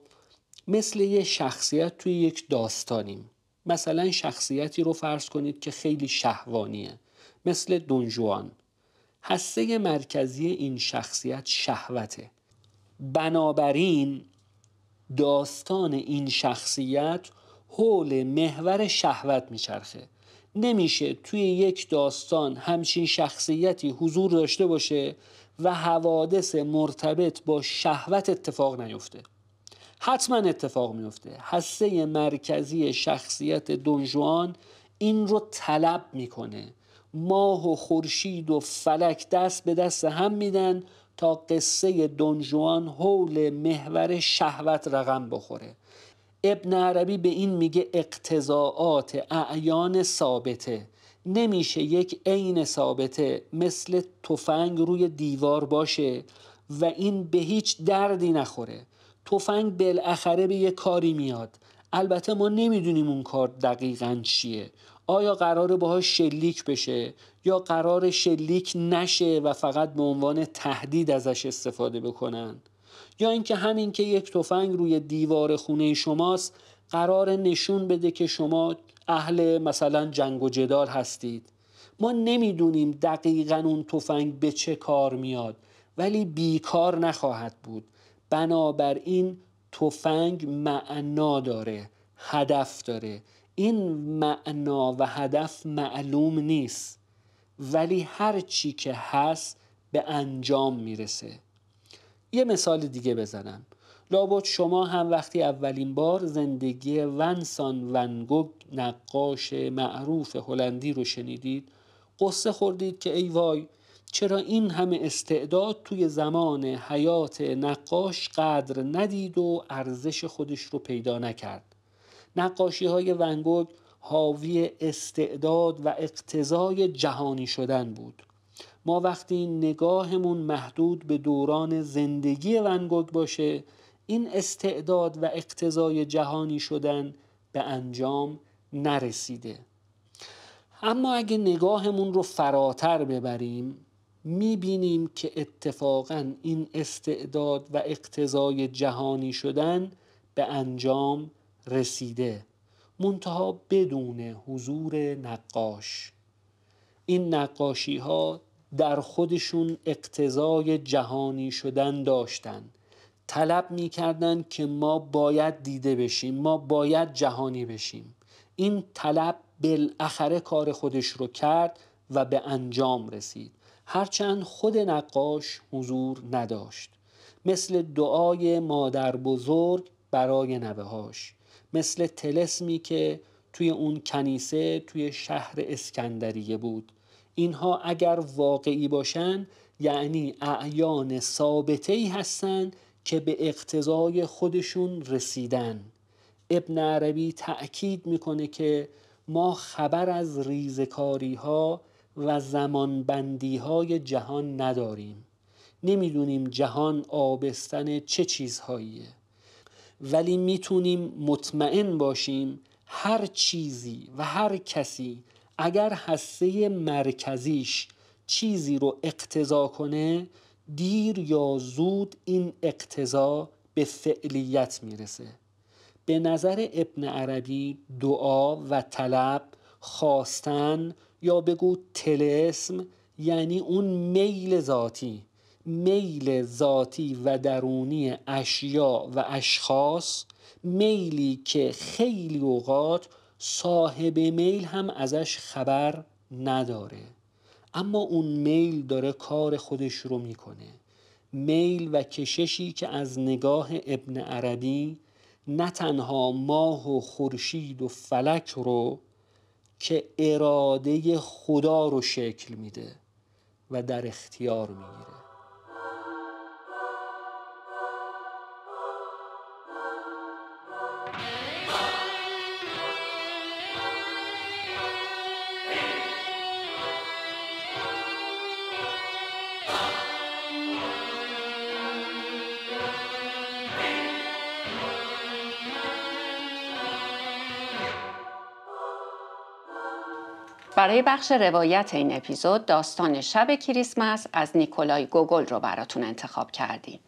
مثل یه شخصیت توی یک داستانیم. مثلا شخصیتی رو فرض کنید که خیلی شهوانیه، مثل دون ژوان. حصه مرکزی این شخصیت شهوته، بنابراین داستان این شخصیت حول محور شهوت میچرخه. نمیشه توی یک داستان همچین شخصیتی حضور داشته باشه و حوادث مرتبط با شهوت اتفاق نیفته. حتما اتفاق میفته. حصه مرکزی شخصیت دون ژوان این رو طلب میکنه. ماه و خورشید و فلک دست به دست هم میدن تا قصه دون ژوان حول محور شهوت رقم بخوره. ابن عربی به این میگه اقتضاعات اعیان ثابته. نمیشه یک عین ثابته مثل تفنگ روی دیوار باشه و این به هیچ دردی نخوره. تفنگ بالاخره به یه کاری میاد، البته ما نمیدونیم اون کار دقیقاً چیه. آیا قراره باهاش شلیک بشه یا قراره شلیک نشه و فقط به عنوان تهدید ازش استفاده بکنن، یا اینکه همین که یک تفنگ روی دیوار خونه شماست قراره نشون بده که شما اهل مثلا جنگ و جدال هستید. ما نمیدونیم دقیقاً اون تفنگ به چه کار میاد، ولی بیکار نخواهد بود. بنابراین تفنگ معنا داره، هدف داره. این معنا و هدف معلوم نیست، ولی هر چی که هست به انجام میرسه. یه مثال دیگه بزنم. لابد شما هم وقتی اولین بار زندگی ونسان ون گوگ، نقاش معروف هلندی رو شنیدید، قصه خوردید که ای وای، چرا این همه استعداد توی زمان حیات نقاش قدر ندید و ارزش خودش رو پیدا نکرد. نقاشی های ون گوگ حاوی استعداد و اقتضای جهانی شدن بود. ما وقتی نگاهمون محدود به دوران زندگی ون گوگ باشه، این استعداد و اقتضای جهانی شدن به انجام نرسیده. اما اگه نگاهمون رو فراتر ببریم، میبینیم که اتفاقاً این استعداد و اقتضای جهانی شدن به انجام رسیده، منتها بدون حضور نقاش. این نقاشی ها در خودشون اقتضای جهانی شدن داشتن، طلب میکردن که ما باید دیده بشیم، ما باید جهانی بشیم. این طلب بالاخره کار خودش رو کرد و به انجام رسید، هرچند خود نقاش حضور نداشت. مثل دعای مادر بزرگ برای نوه‌هاش، مثل طلسمی که توی اون کنیسه توی شهر اسکندریه بود. اینها اگر واقعی باشن یعنی اعیان ثابته‌ای هستن که به اقتضای خودشون رسیدن. ابن عربی تأکید میکنه که ما خبر از ریزکاری ها و زمانبندی های جهان نداریم. نمیدونیم جهان آبستن چه چیزهاییه، ولی میتونیم مطمئن باشیم هر چیزی و هر کسی اگر حصه مرکزیش چیزی رو اقتضا کنه، دیر یا زود این اقتضا به فعلیت میرسه. به نظر ابن عربی دعا و طلب، خواستن یا بگو طلسم، یعنی اون میل ذاتی و درونی اشیا و اشخاص، میلی که خیلی اوقات صاحب میل هم ازش خبر نداره، اما اون میل داره کار خودش رو میکنه. میل و کششی که از نگاه ابن عربی نه تنها ماه و خورشید و فلک رو که اراده خدا رو شکل میده و در اختیار میگیره. برای بخش روایت این اپیزود داستان شب کریسمس از نیکولای گوگل رو براتون انتخاب کردیم.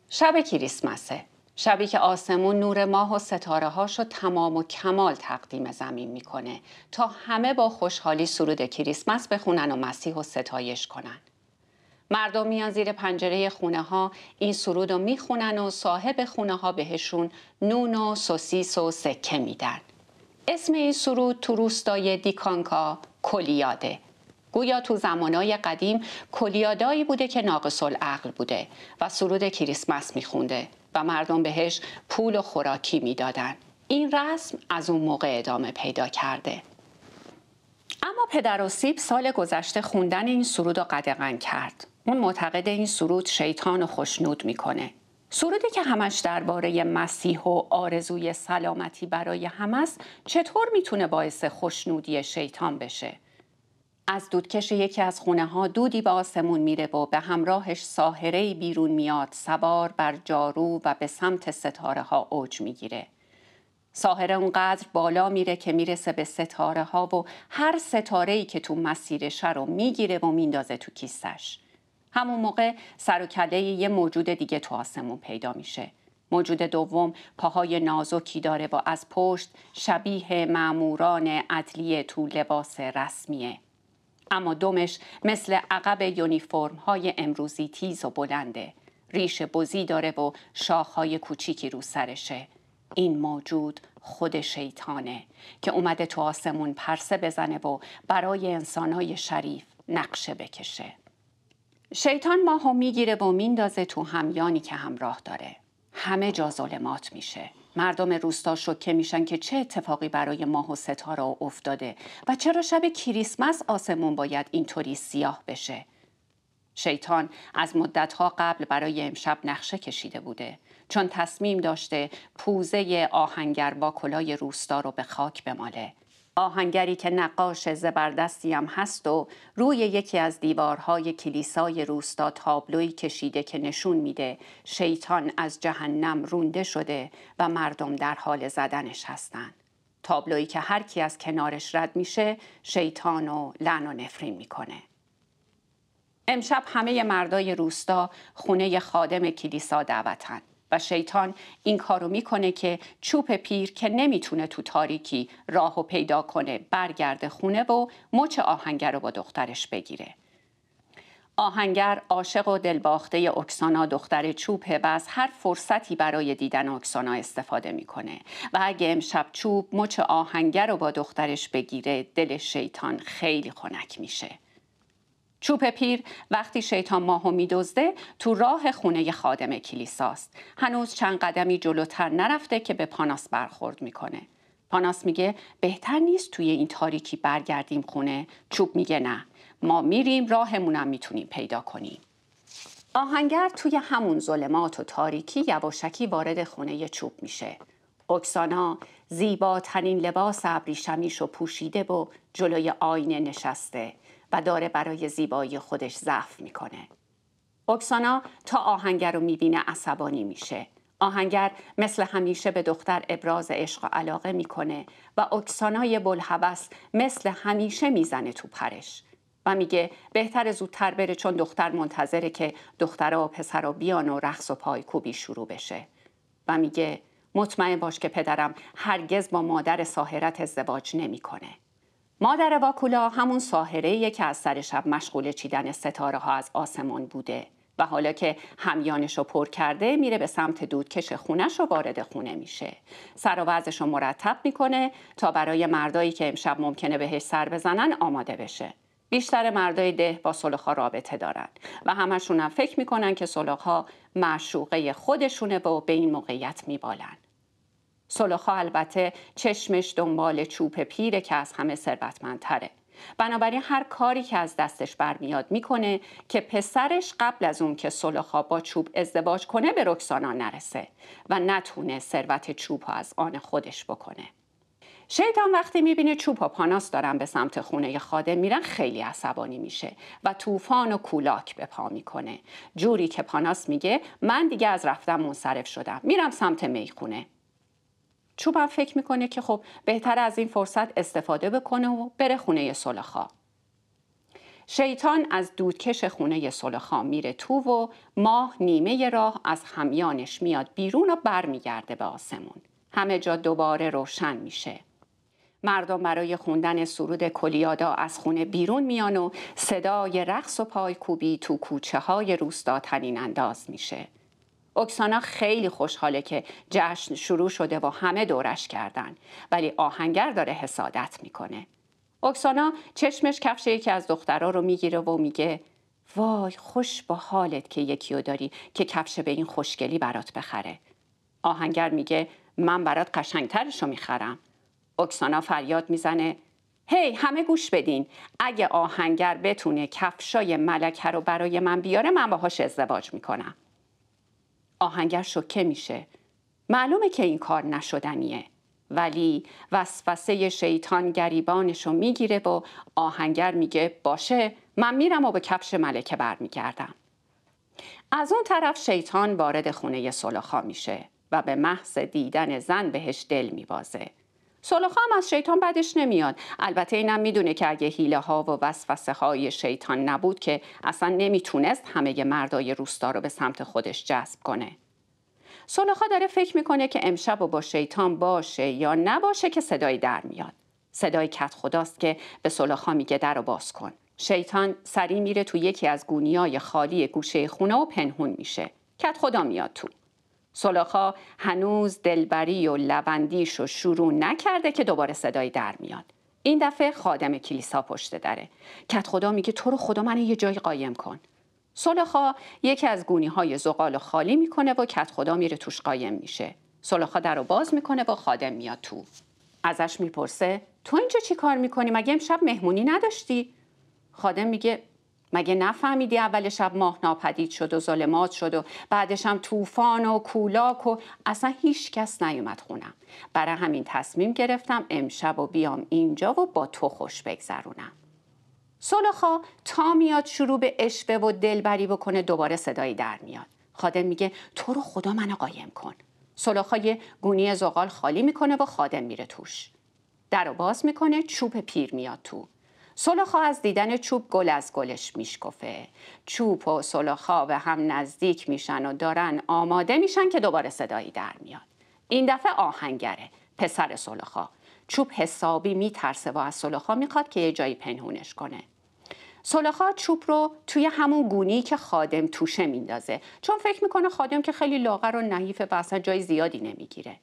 شب کریسمسه، شبی که آسمون نور ماه و ستاره هاشو تمام و کمال تقدیم زمین میکنه تا همه با خوشحالی سرود کریسمس بخونن و مسیح و ستایش کنن. مردم میان زیر پنجره خونه ها این سرود رو میخونن و صاحب خونه ها بهشون نون و سوسیس و سکه میدن. اسم این سرود تو روستای دیکانکا کلیاده. گویا تو زمانای قدیم کلیادایی بوده که ناقص العقل بوده و سرود کریسمس میخونده و مردم بهش پول و خوراکی میدادن. این رسم از اون موقع ادامه پیدا کرده. اما پدر اسیب سال گذشته خوندن این سرود رو قدغن کرد. اون معتقد این سرود شیطان رو خوشنود میکنه. سرودی که همش درباره مسیح و آرزوی سلامتی برای همه است، چطور میتونه باعث خوشنودی شیطان بشه؟ از دودکش یکی از خونه ها دودی به آسمون میره و به همراهش ساحره‌ای بیرون میاد، سوار بر جارو و به سمت ستاره ها اوج میگیره. ساحره اونقدر بالا میره که میرسه به ستاره ها و هر ستاره‌ای که تو مسیرش رو میگیره و میندازه تو کیسش. همون موقع سر و کله یه موجود دیگه تو آسمون پیدا میشه. موجود دوم پاهای نازکی داره و از پشت شبیه ماموران عدلیه تو لباس رسمیه. اما دمش مثل عقب یونیفرم های امروزی تیز و بلنده. ریش بزی داره و شاخهای کوچیکی رو سرشه. این موجود خود شیطانه که اومده تو آسمون پرسه بزنه و برای انسانهای شریف نقشه بکشه. شیطان ماهو میگیره و میندازه تو همیانی که همراه داره. همه جا ظلمات میشه. مردم روستا شوکه میشن که چه اتفاقی برای ماه و ستاره افتاده و چرا شب کریسمس آسمون باید اینطوری سیاه بشه. شیطان از مدتها قبل برای امشب نقشه کشیده بوده، چون تصمیم داشته پوزه آهنگر با کلاه روستا رو به خاک بماله. آهنگری که نقاش زبردستی هم هست و روی یکی از دیوارهای کلیسای روستا تابلویی کشیده که نشون میده شیطان از جهنم رونده شده و مردم در حال زدنش هستن. تابلویی که هر کی از کنارش رد میشه شیطان رو لعن و نفرین میکنه. امشب همه مردای روستا خونه خادم کلیسا دعوتن و شیطان این کارو میکنه که چوب پیر که نمیتونه تو تاریکی راهو پیدا کنه برگرده خونه و مچ آهنگر رو با دخترش بگیره. آهنگر عاشق و دلباخته اکسانا دختر چوبه و از هر فرصتی برای دیدن اکسانا استفاده میکنه و اگه امشب چوب مچ آهنگر رو با دخترش بگیره دل شیطان خیلی خنک میشه. چوب پیر وقتی شیطان ماهو میدزده تو راه خونه خادم کلیساست. هنوز چند قدمی جلوتر نرفته که به پاناس برخورد میکنه. پاناس میگه بهتر نیست توی این تاریکی برگردیم خونه؟ چوب میگه نه، ما میریم، راهمونم میتونیم پیدا کنیم. آهنگر توی همون ظلمات و تاریکی یواشکی وارد خونه چوب میشه. اکسانا زیباترین لباس ابریشمیشو پوشیده و جلوی آینه نشسته و داره برای زیبایی خودش ضعف میکنه. اکسانا تا آهنگر رو میبینه عصبانی میشه. آهنگر مثل همیشه به دختر ابراز عشق و علاقه میکنه و اکسانای بلهوس مثل همیشه میزنه تو پرش و میگه بهتر زودتر بره چون دختر منتظره که دخترها و پسرها بیان و رقص و پایکوبی شروع بشه و میگه مطمئن باش که پدرم هرگز با مادر ساحرت ازدواج نمیکنه. مادر واکولا همون ساحره‌ایه که از سر شب مشغول چیدن ستاره ها از آسمان بوده و حالا که همیانش رو پر کرده میره به سمت دودکش خونش و وارد خونه میشه. سر و وضعش رو مرتب میکنه تا برای مردایی که امشب ممکنه بهش سر بزنن آماده بشه. بیشتر مردای ده با سلوخا رابطه دارن و همشون هم فکر میکنن که سلوخا معشوقه خودشونه و به این موقعیت میبالن. سلوخا البته چشمش دنبال چوب پیره که از همه ثروتمندتره. بنابراین هر کاری که از دستش برمیاد میکنه که پسرش قبل از اون که سلوخا با چوب ازدواج کنه به رکسانا نرسه و نتونه ثروت چوب ها از آن خودش بکنه. شیطان وقتی میبینه چوب و پاناس دارن به سمت خونه خادم میرن خیلی عصبانی میشه و طوفان و کولاک به پا میکنه، جوری که پاناس میگه من دیگه از رفتن منصرف شدم، میرم سمت میخونه. چوبم فکر میکنه که خب بهتر از این فرصت استفاده بکنه و بره خونه سلوخا. شیطان از دودکش خونه سلوخا میره تو و ماه نیمه راه از همیانش میاد بیرون و برمیگرده به آسمون. همه جا دوباره روشن میشه. مردم برای خوندن سرود کلیادا از خونه بیرون میان و صدای رقص و پایکوبی تو کوچه های روستا طنین انداز میشه. اکسانا خیلی خوشحاله که جشن شروع شده و همه دورش کردن، ولی آهنگر داره حسادت میکنه. اکسانا چشمش کفش یکی از دخترها رو میگیره و میگه وای خوش با حالت که یکیو داری که کفش به این خوشگلی برات بخره. آهنگر میگه من برات قشنگترشو میخرم. اکسانا فریاد میزنه هی همه گوش بدین، اگه آهنگر بتونه کفشای ملکه رو برای من بیاره من باهاش ازدواج میکنم. آهنگر شوکه میشه. معلومه که این کار نشدنیه، ولی وسوسه شیطان گریبانشو میگیره و آهنگر میگه باشه من میرم و به کفش ملکه برمیگردم. از اون طرف شیطان وارد خونه سلوخا میشه و به محض دیدن زن بهش دل میبازه. سلوخا هم از شیطان بدش نمیاد. البته اینم میدونه که اگه حیله ها و وسوسه های شیطان نبود که اصلا نمیتونست همه مردای روستا رو به سمت خودش جذب کنه. سلوخا داره فکر میکنه که امشب و با شیطان باشه یا نباشه که صدای در میاد. صدای کت خداست که به سلوخا میگه در رو باز کن. شیطان سری میره تو یکی از گونیای خالی گوشه خونه و پنهون میشه. کت خدا میاد تو. سلوخا هنوز دلبری و لبندیشو شروع نکرده که دوباره صدای در میاد. این دفعه خادم کلیسا پشت دره. کت خدا میگه تو رو خدا منو یه جای قایم کن. سلوخا یکی از گونی‌های زغالو خالی میکنه و کت خدا میره توش قایم میشه. سلوخا درو باز میکنه و خادم میاد تو. ازش میپرسه تو اینجا چی کار میکنی؟ مگه امشب مهمونی نداشتی؟ خادم میگه مگه نفهمیدی اول شب ماه ناپدید شد و ظلمات شد و بعدش هم طوفان و کولاک و اصلا هیچ کس نیومد خونم. برای همین تصمیم گرفتم امشب و بیام اینجا و با تو خوش بگذرونم. سلوخا تا میاد شروع به اشوه و دلبری بکنه دوباره صدایی در میاد. خادم میگه تو رو خدا منو قایم کن. سلوخا یه گونی زغال خالی میکنه و خادم میره توش. درو باز میکنه، چوب پیر میاد تو. سلوخا از دیدن چوب گل از گلش میشکفه. چوب و سلوخا به هم نزدیک میشن و دارن آماده میشن که دوباره صدایی در میاد. این دفعه آهنگره، پسر سلوخا. چوب حسابی میترسه و از سلوخا میخواد که یه جایی پنهونش کنه. سلوخا چوب رو توی همون گونی که خادم توشه میندازه، چون فکر میکنه خادم که خیلی لاغر و نحیفه و اصلا جای زیادی نمیگیره.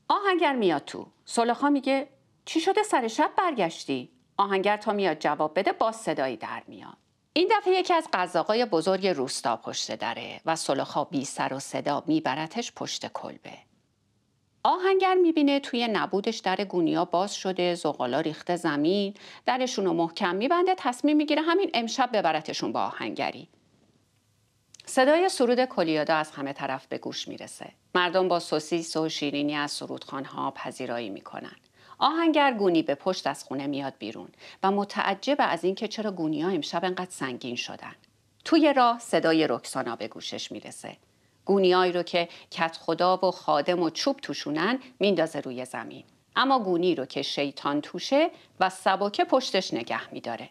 آهنگر میاد تو. سلوخا میگه چی شده سر شب برگشتی؟ آهنگر تا میاد جواب بده باز صدایی در میاد. این دفعه یکی از قزاقای بزرگ روستا پشت دره و سلوخا بی سر و صدا میبرتش پشت کلبه. آهنگر میبینه توی نبودش در گونیا باز شده، زغالا ریخته زمین، درشون رو محکم میبنده، تصمیم میگیره همین امشب ببرتشون با آهنگری. صدای سرود کلیادا از همه طرف به گوش میرسه. مردم با سوسیس و شیرینی از سرودخوان‌ها پذیرایی میکنن. آهنگر گونی به پشت از خونه میاد بیرون و متعجب از اینکه چرا گونی‌ها امشب انقدر سنگین شدن. توی راه صدای رکسانا به گوشش میرسه. گونیایی رو که کت خدا و خادم و چوب توشونن میندازه روی زمین. اما گونی رو که شیطان توشه و سبکه پشتش نگه میداره.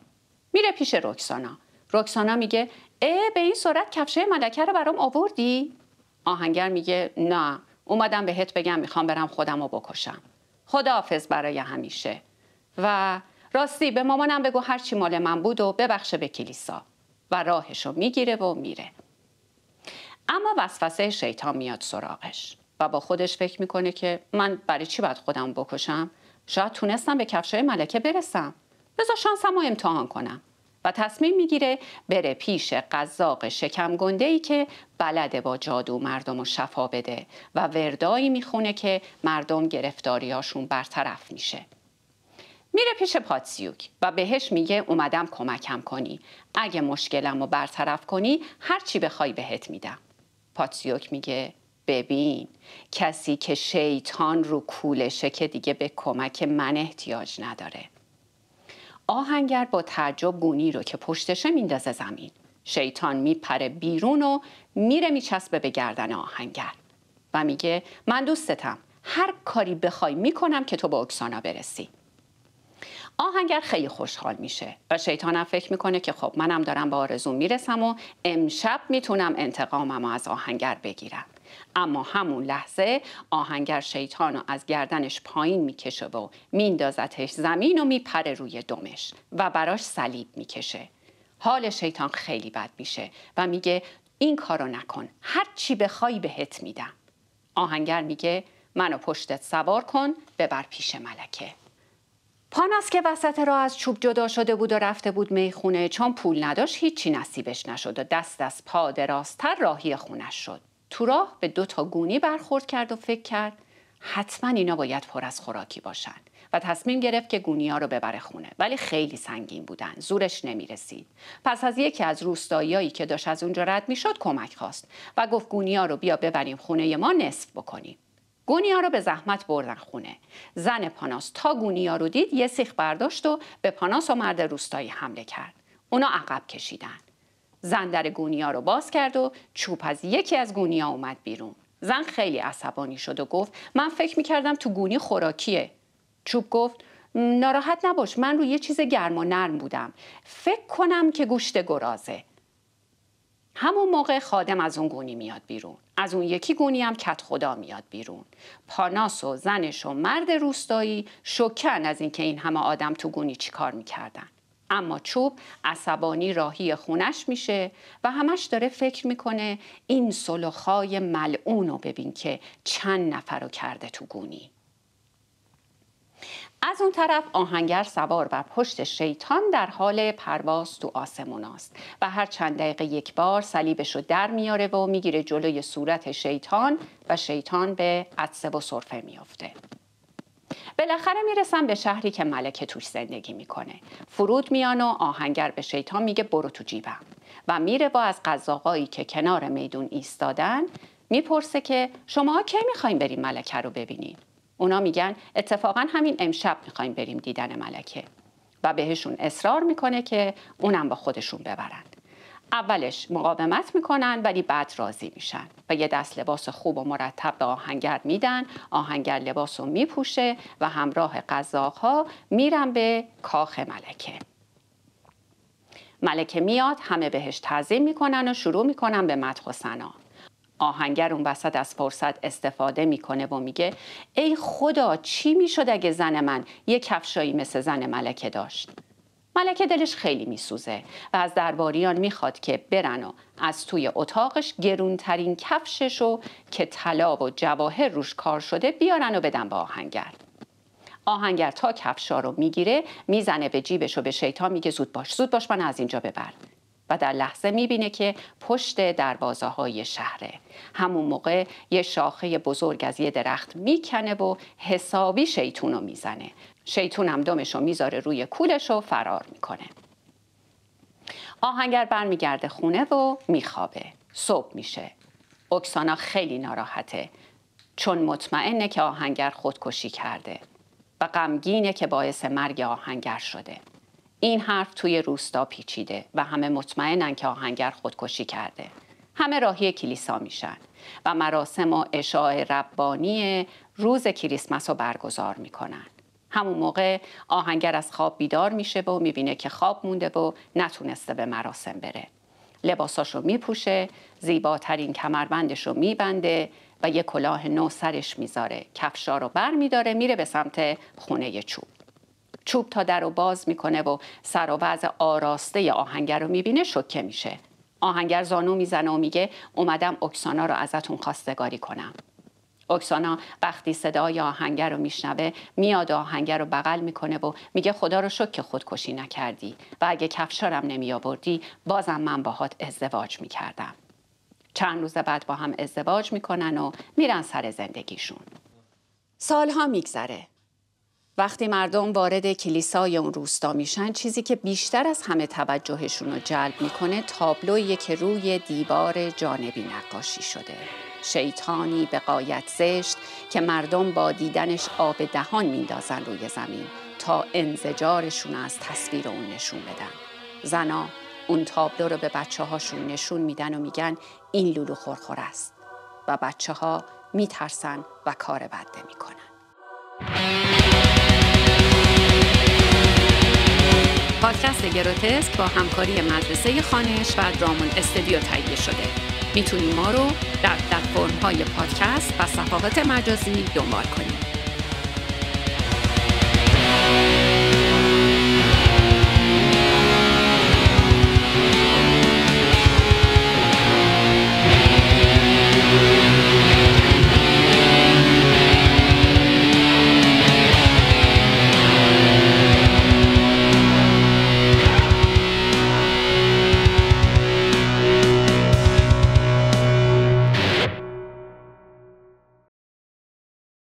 میره پیش رکسانا. رکسانا میگه به این صورت کفشه ملکه رو برام آوردی؟ آهنگر میگه نه، اومدم بهت بگم میخوام برم خودم رو بکشم. خداحافظ برای همیشه. و راستی به مامانم بگو هرچی مال من بود و ببخشه به کلیسا. و راهشو میگیره و میره. اما وسوسه شیطان میاد سراغش و با خودش فکر میکنه که من برای چی باید خودم بکشم؟ شاید تونستم به کفشای ملکه برسم. بذار شانسم رو امتحان کنم. و تصمیم میگیره بره پیش قزاق شکم گنده‌ای که بلده با جادو مردم رو شفا بده و وردایی میخونه که مردم گرفتاریاشون برطرف میشه. میره پیش پاتسیوک و بهش میگه اومدم کمکم کنی. اگه مشکلم رو برطرف کنی هر چی بخوای بهت میدم. پاتسیوک میگه ببین، کسی که شیطان رو کولشه که دیگه به کمک من احتیاج نداره. آهنگر با تعجب گونی رو که پشتشه میندازه زمین. شیطان میپره بیرون و میره میچسبه به گردن آهنگر و میگه من دوستتم، هر کاری بخوای میکنم که تو به اکسانا برسی. آهنگر خیلی خوشحال میشه و شیطانم فکر میکنه که خب منم دارم به آرزوم میرسم و امشب میتونم انتقاممو از آهنگر بگیرم. اما همون لحظه آهنگر شیطانو از گردنش پایین میکشه و میندازتش زمین و میپره روی دمش و براش صلیب میکشه. حال شیطان خیلی بد میشه و میگه این کارو نکن، هر چی بخوای بهت میدم. آهنگر میگه منو پشتت سوار کن، ببر پیش ملکه. پاناس که وسط راه از چوب جدا شده بود و رفته بود میخونه، چون پول نداشت هیچی نصیبش نشد و دست از پا درازتر راهی خونش شد. تو راه به 2 گونی برخورد کرد و فکر کرد حتما اینا باید پر از خوراکی باشن و تصمیم گرفت که گونی‌ها رو ببره خونه، ولی خیلی سنگین بودن، زورش نمیرسید. پس از یکی از روستاییایی که داشت از اونجا رد میشد کمک خواست و گفت گونی‌ها رو بیا ببریم خونه ما نصف بکنیم. گونی‌ها رو به زحمت بردن خونه. زن پاناس تا گونی‌ها رو دید یه سیخ برداشت و به پاناس و مرد روستایی حمله کرد. اونا عقب کشیدن. زن در گونی‌ها رو باز کرد و چوب از یکی از گونی‌ها اومد بیرون. زن خیلی عصبانی شد و گفت من فکر می‌کردم تو گونی خوراکیه. چوب گفت ناراحت نباش، من روی یه چیز گرم و نرم بودم. فکر کنم که گوشت گرازه. همون موقع خادم از اون گونی میاد بیرون. از اون یکی گونی هم کت خدا میاد بیرون. پاناس و زنش و مرد روستایی شوکن از اینکه این همه آدم تو گونی چی کار میکردن. اما چوب عصبانی راهی خونش میشه و همش داره فکر میکنه این سلخای ملعون رو ببین که چند نفر رو کرده تو گونی. از اون طرف آهنگر سوار بر پشت شیطان در حال پرواز تو آسمون است و هر چند دقیقه یک بار صلیبش رو در میاره و میگیره جلوی صورت شیطان و شیطان به عطسه و سرفه میافته. بالاخره میرسن به شهری که ملکه توش زندگی میکنه. فرود میان و آهنگر به شیطان میگه برو تو جیبم و میره با از قزاقایی که کنار میدون ایستادن میپرسه که شماها کی میخواین بریم ملکه رو ببینین؟ اونا میگن اتفاقا همین امشب میخوایم بریم دیدن ملکه و بهشون اصرار میکنه که اونم با خودشون ببرن. اولش مقاومت میکنن ولی بعد راضی میشن و یه دست لباس خوب و مرتب به آهنگر میدن. آهنگر لباس رو میپوشه و همراه قزاق‌ها میرن به کاخ ملکه. ملکه میاد، همه بهش تعظیم میکنن و شروع میکنن به مدح و ثنا. آهنگر اون وسط از فرصت استفاده میکنه و میگه ای خدا، چی میشد اگه زن من یه کفشایی مثل زن ملکه داشت؟ ملکه دلش خیلی میسوزه و از درباریان میخواد که برن و از توی اتاقش گرونترین کفششو که طلا و جواهر روش کار شده بیارن و بدن به آهنگر. آهنگر تا کفشا رو میگیره، میزنه به جیبش و به شیطان میگه زود باش من از اینجا ببر. و در لحظه میبینه که پشت دروازه های شهره. همون موقع یه شاخه بزرگ از یه درخت میکنه و حسابی شیطونو میزنه. شیطونم دمشو میذاره روی کولش و فرار میکنه. آهنگر برمیگرده خونه و میخوابه. صبح میشه. اکسانا خیلی ناراحته چون مطمئنه که آهنگر خودکشی کرده و غمگینه که باعث مرگ آهنگر شده. این حرف توی روستا پیچیده و همه مطمئنن که آهنگر خودکشی کرده. همه راهی کلیسا میشن و مراسم و اشاع ربانی روز کریسمس رو برگزار میکنن. همون موقع آهنگر از خواب بیدار میشه و میبینه که خواب مونده و نتونسته به مراسم بره. لباساشو میپوشه، زیباترین کمربندشو میبنده و یه کلاه نو سرش میذاره. کفشا رو بر میداره، میره به سمت خونه چوب. چوب تا در رو باز میکنه و سر و وضع آراسته آهنگر رو میبینه، شوکه میشه. آهنگر زانو میزنه و میگه اومدم اکسانا رو ازتون خواستگاری کنم. اکسانا وقتی صدای آهنگر رو میشنوه میاد آهنگر رو بغل میکنه و میگه خدا رو شکر که خودکشی نکردی و اگه کفشارم نمی آوردی بازم من باهات ازدواج میکردم. چند روز بعد با هم ازدواج میکنن و میرن سر زندگیشون. سالها میگذره. وقتی مردم وارد کلیسای اون روستا میشن، چیزی که بیشتر از همه توجهشون رو جلب میکنه تابلویی که روی دیوار جانبی نقاشی شده. شیطانی به غایت زشت که مردم با دیدنش آب دهان میندازن روی زمین تا انزجارشون از تصویر اون نشون بدن. زنا اون تابلو رو به بچه هاشون نشون میدن و میگن این لولو خورخور است و بچه ها میترسن و کار بد نمیکنن. پادکست گروتسک با همکاری مدرسه خوانش و درامون استودیو تهیه شده. میتونید ما رو در پلتفرم‌های پادکست و صفحات مجازی دنبال کنید.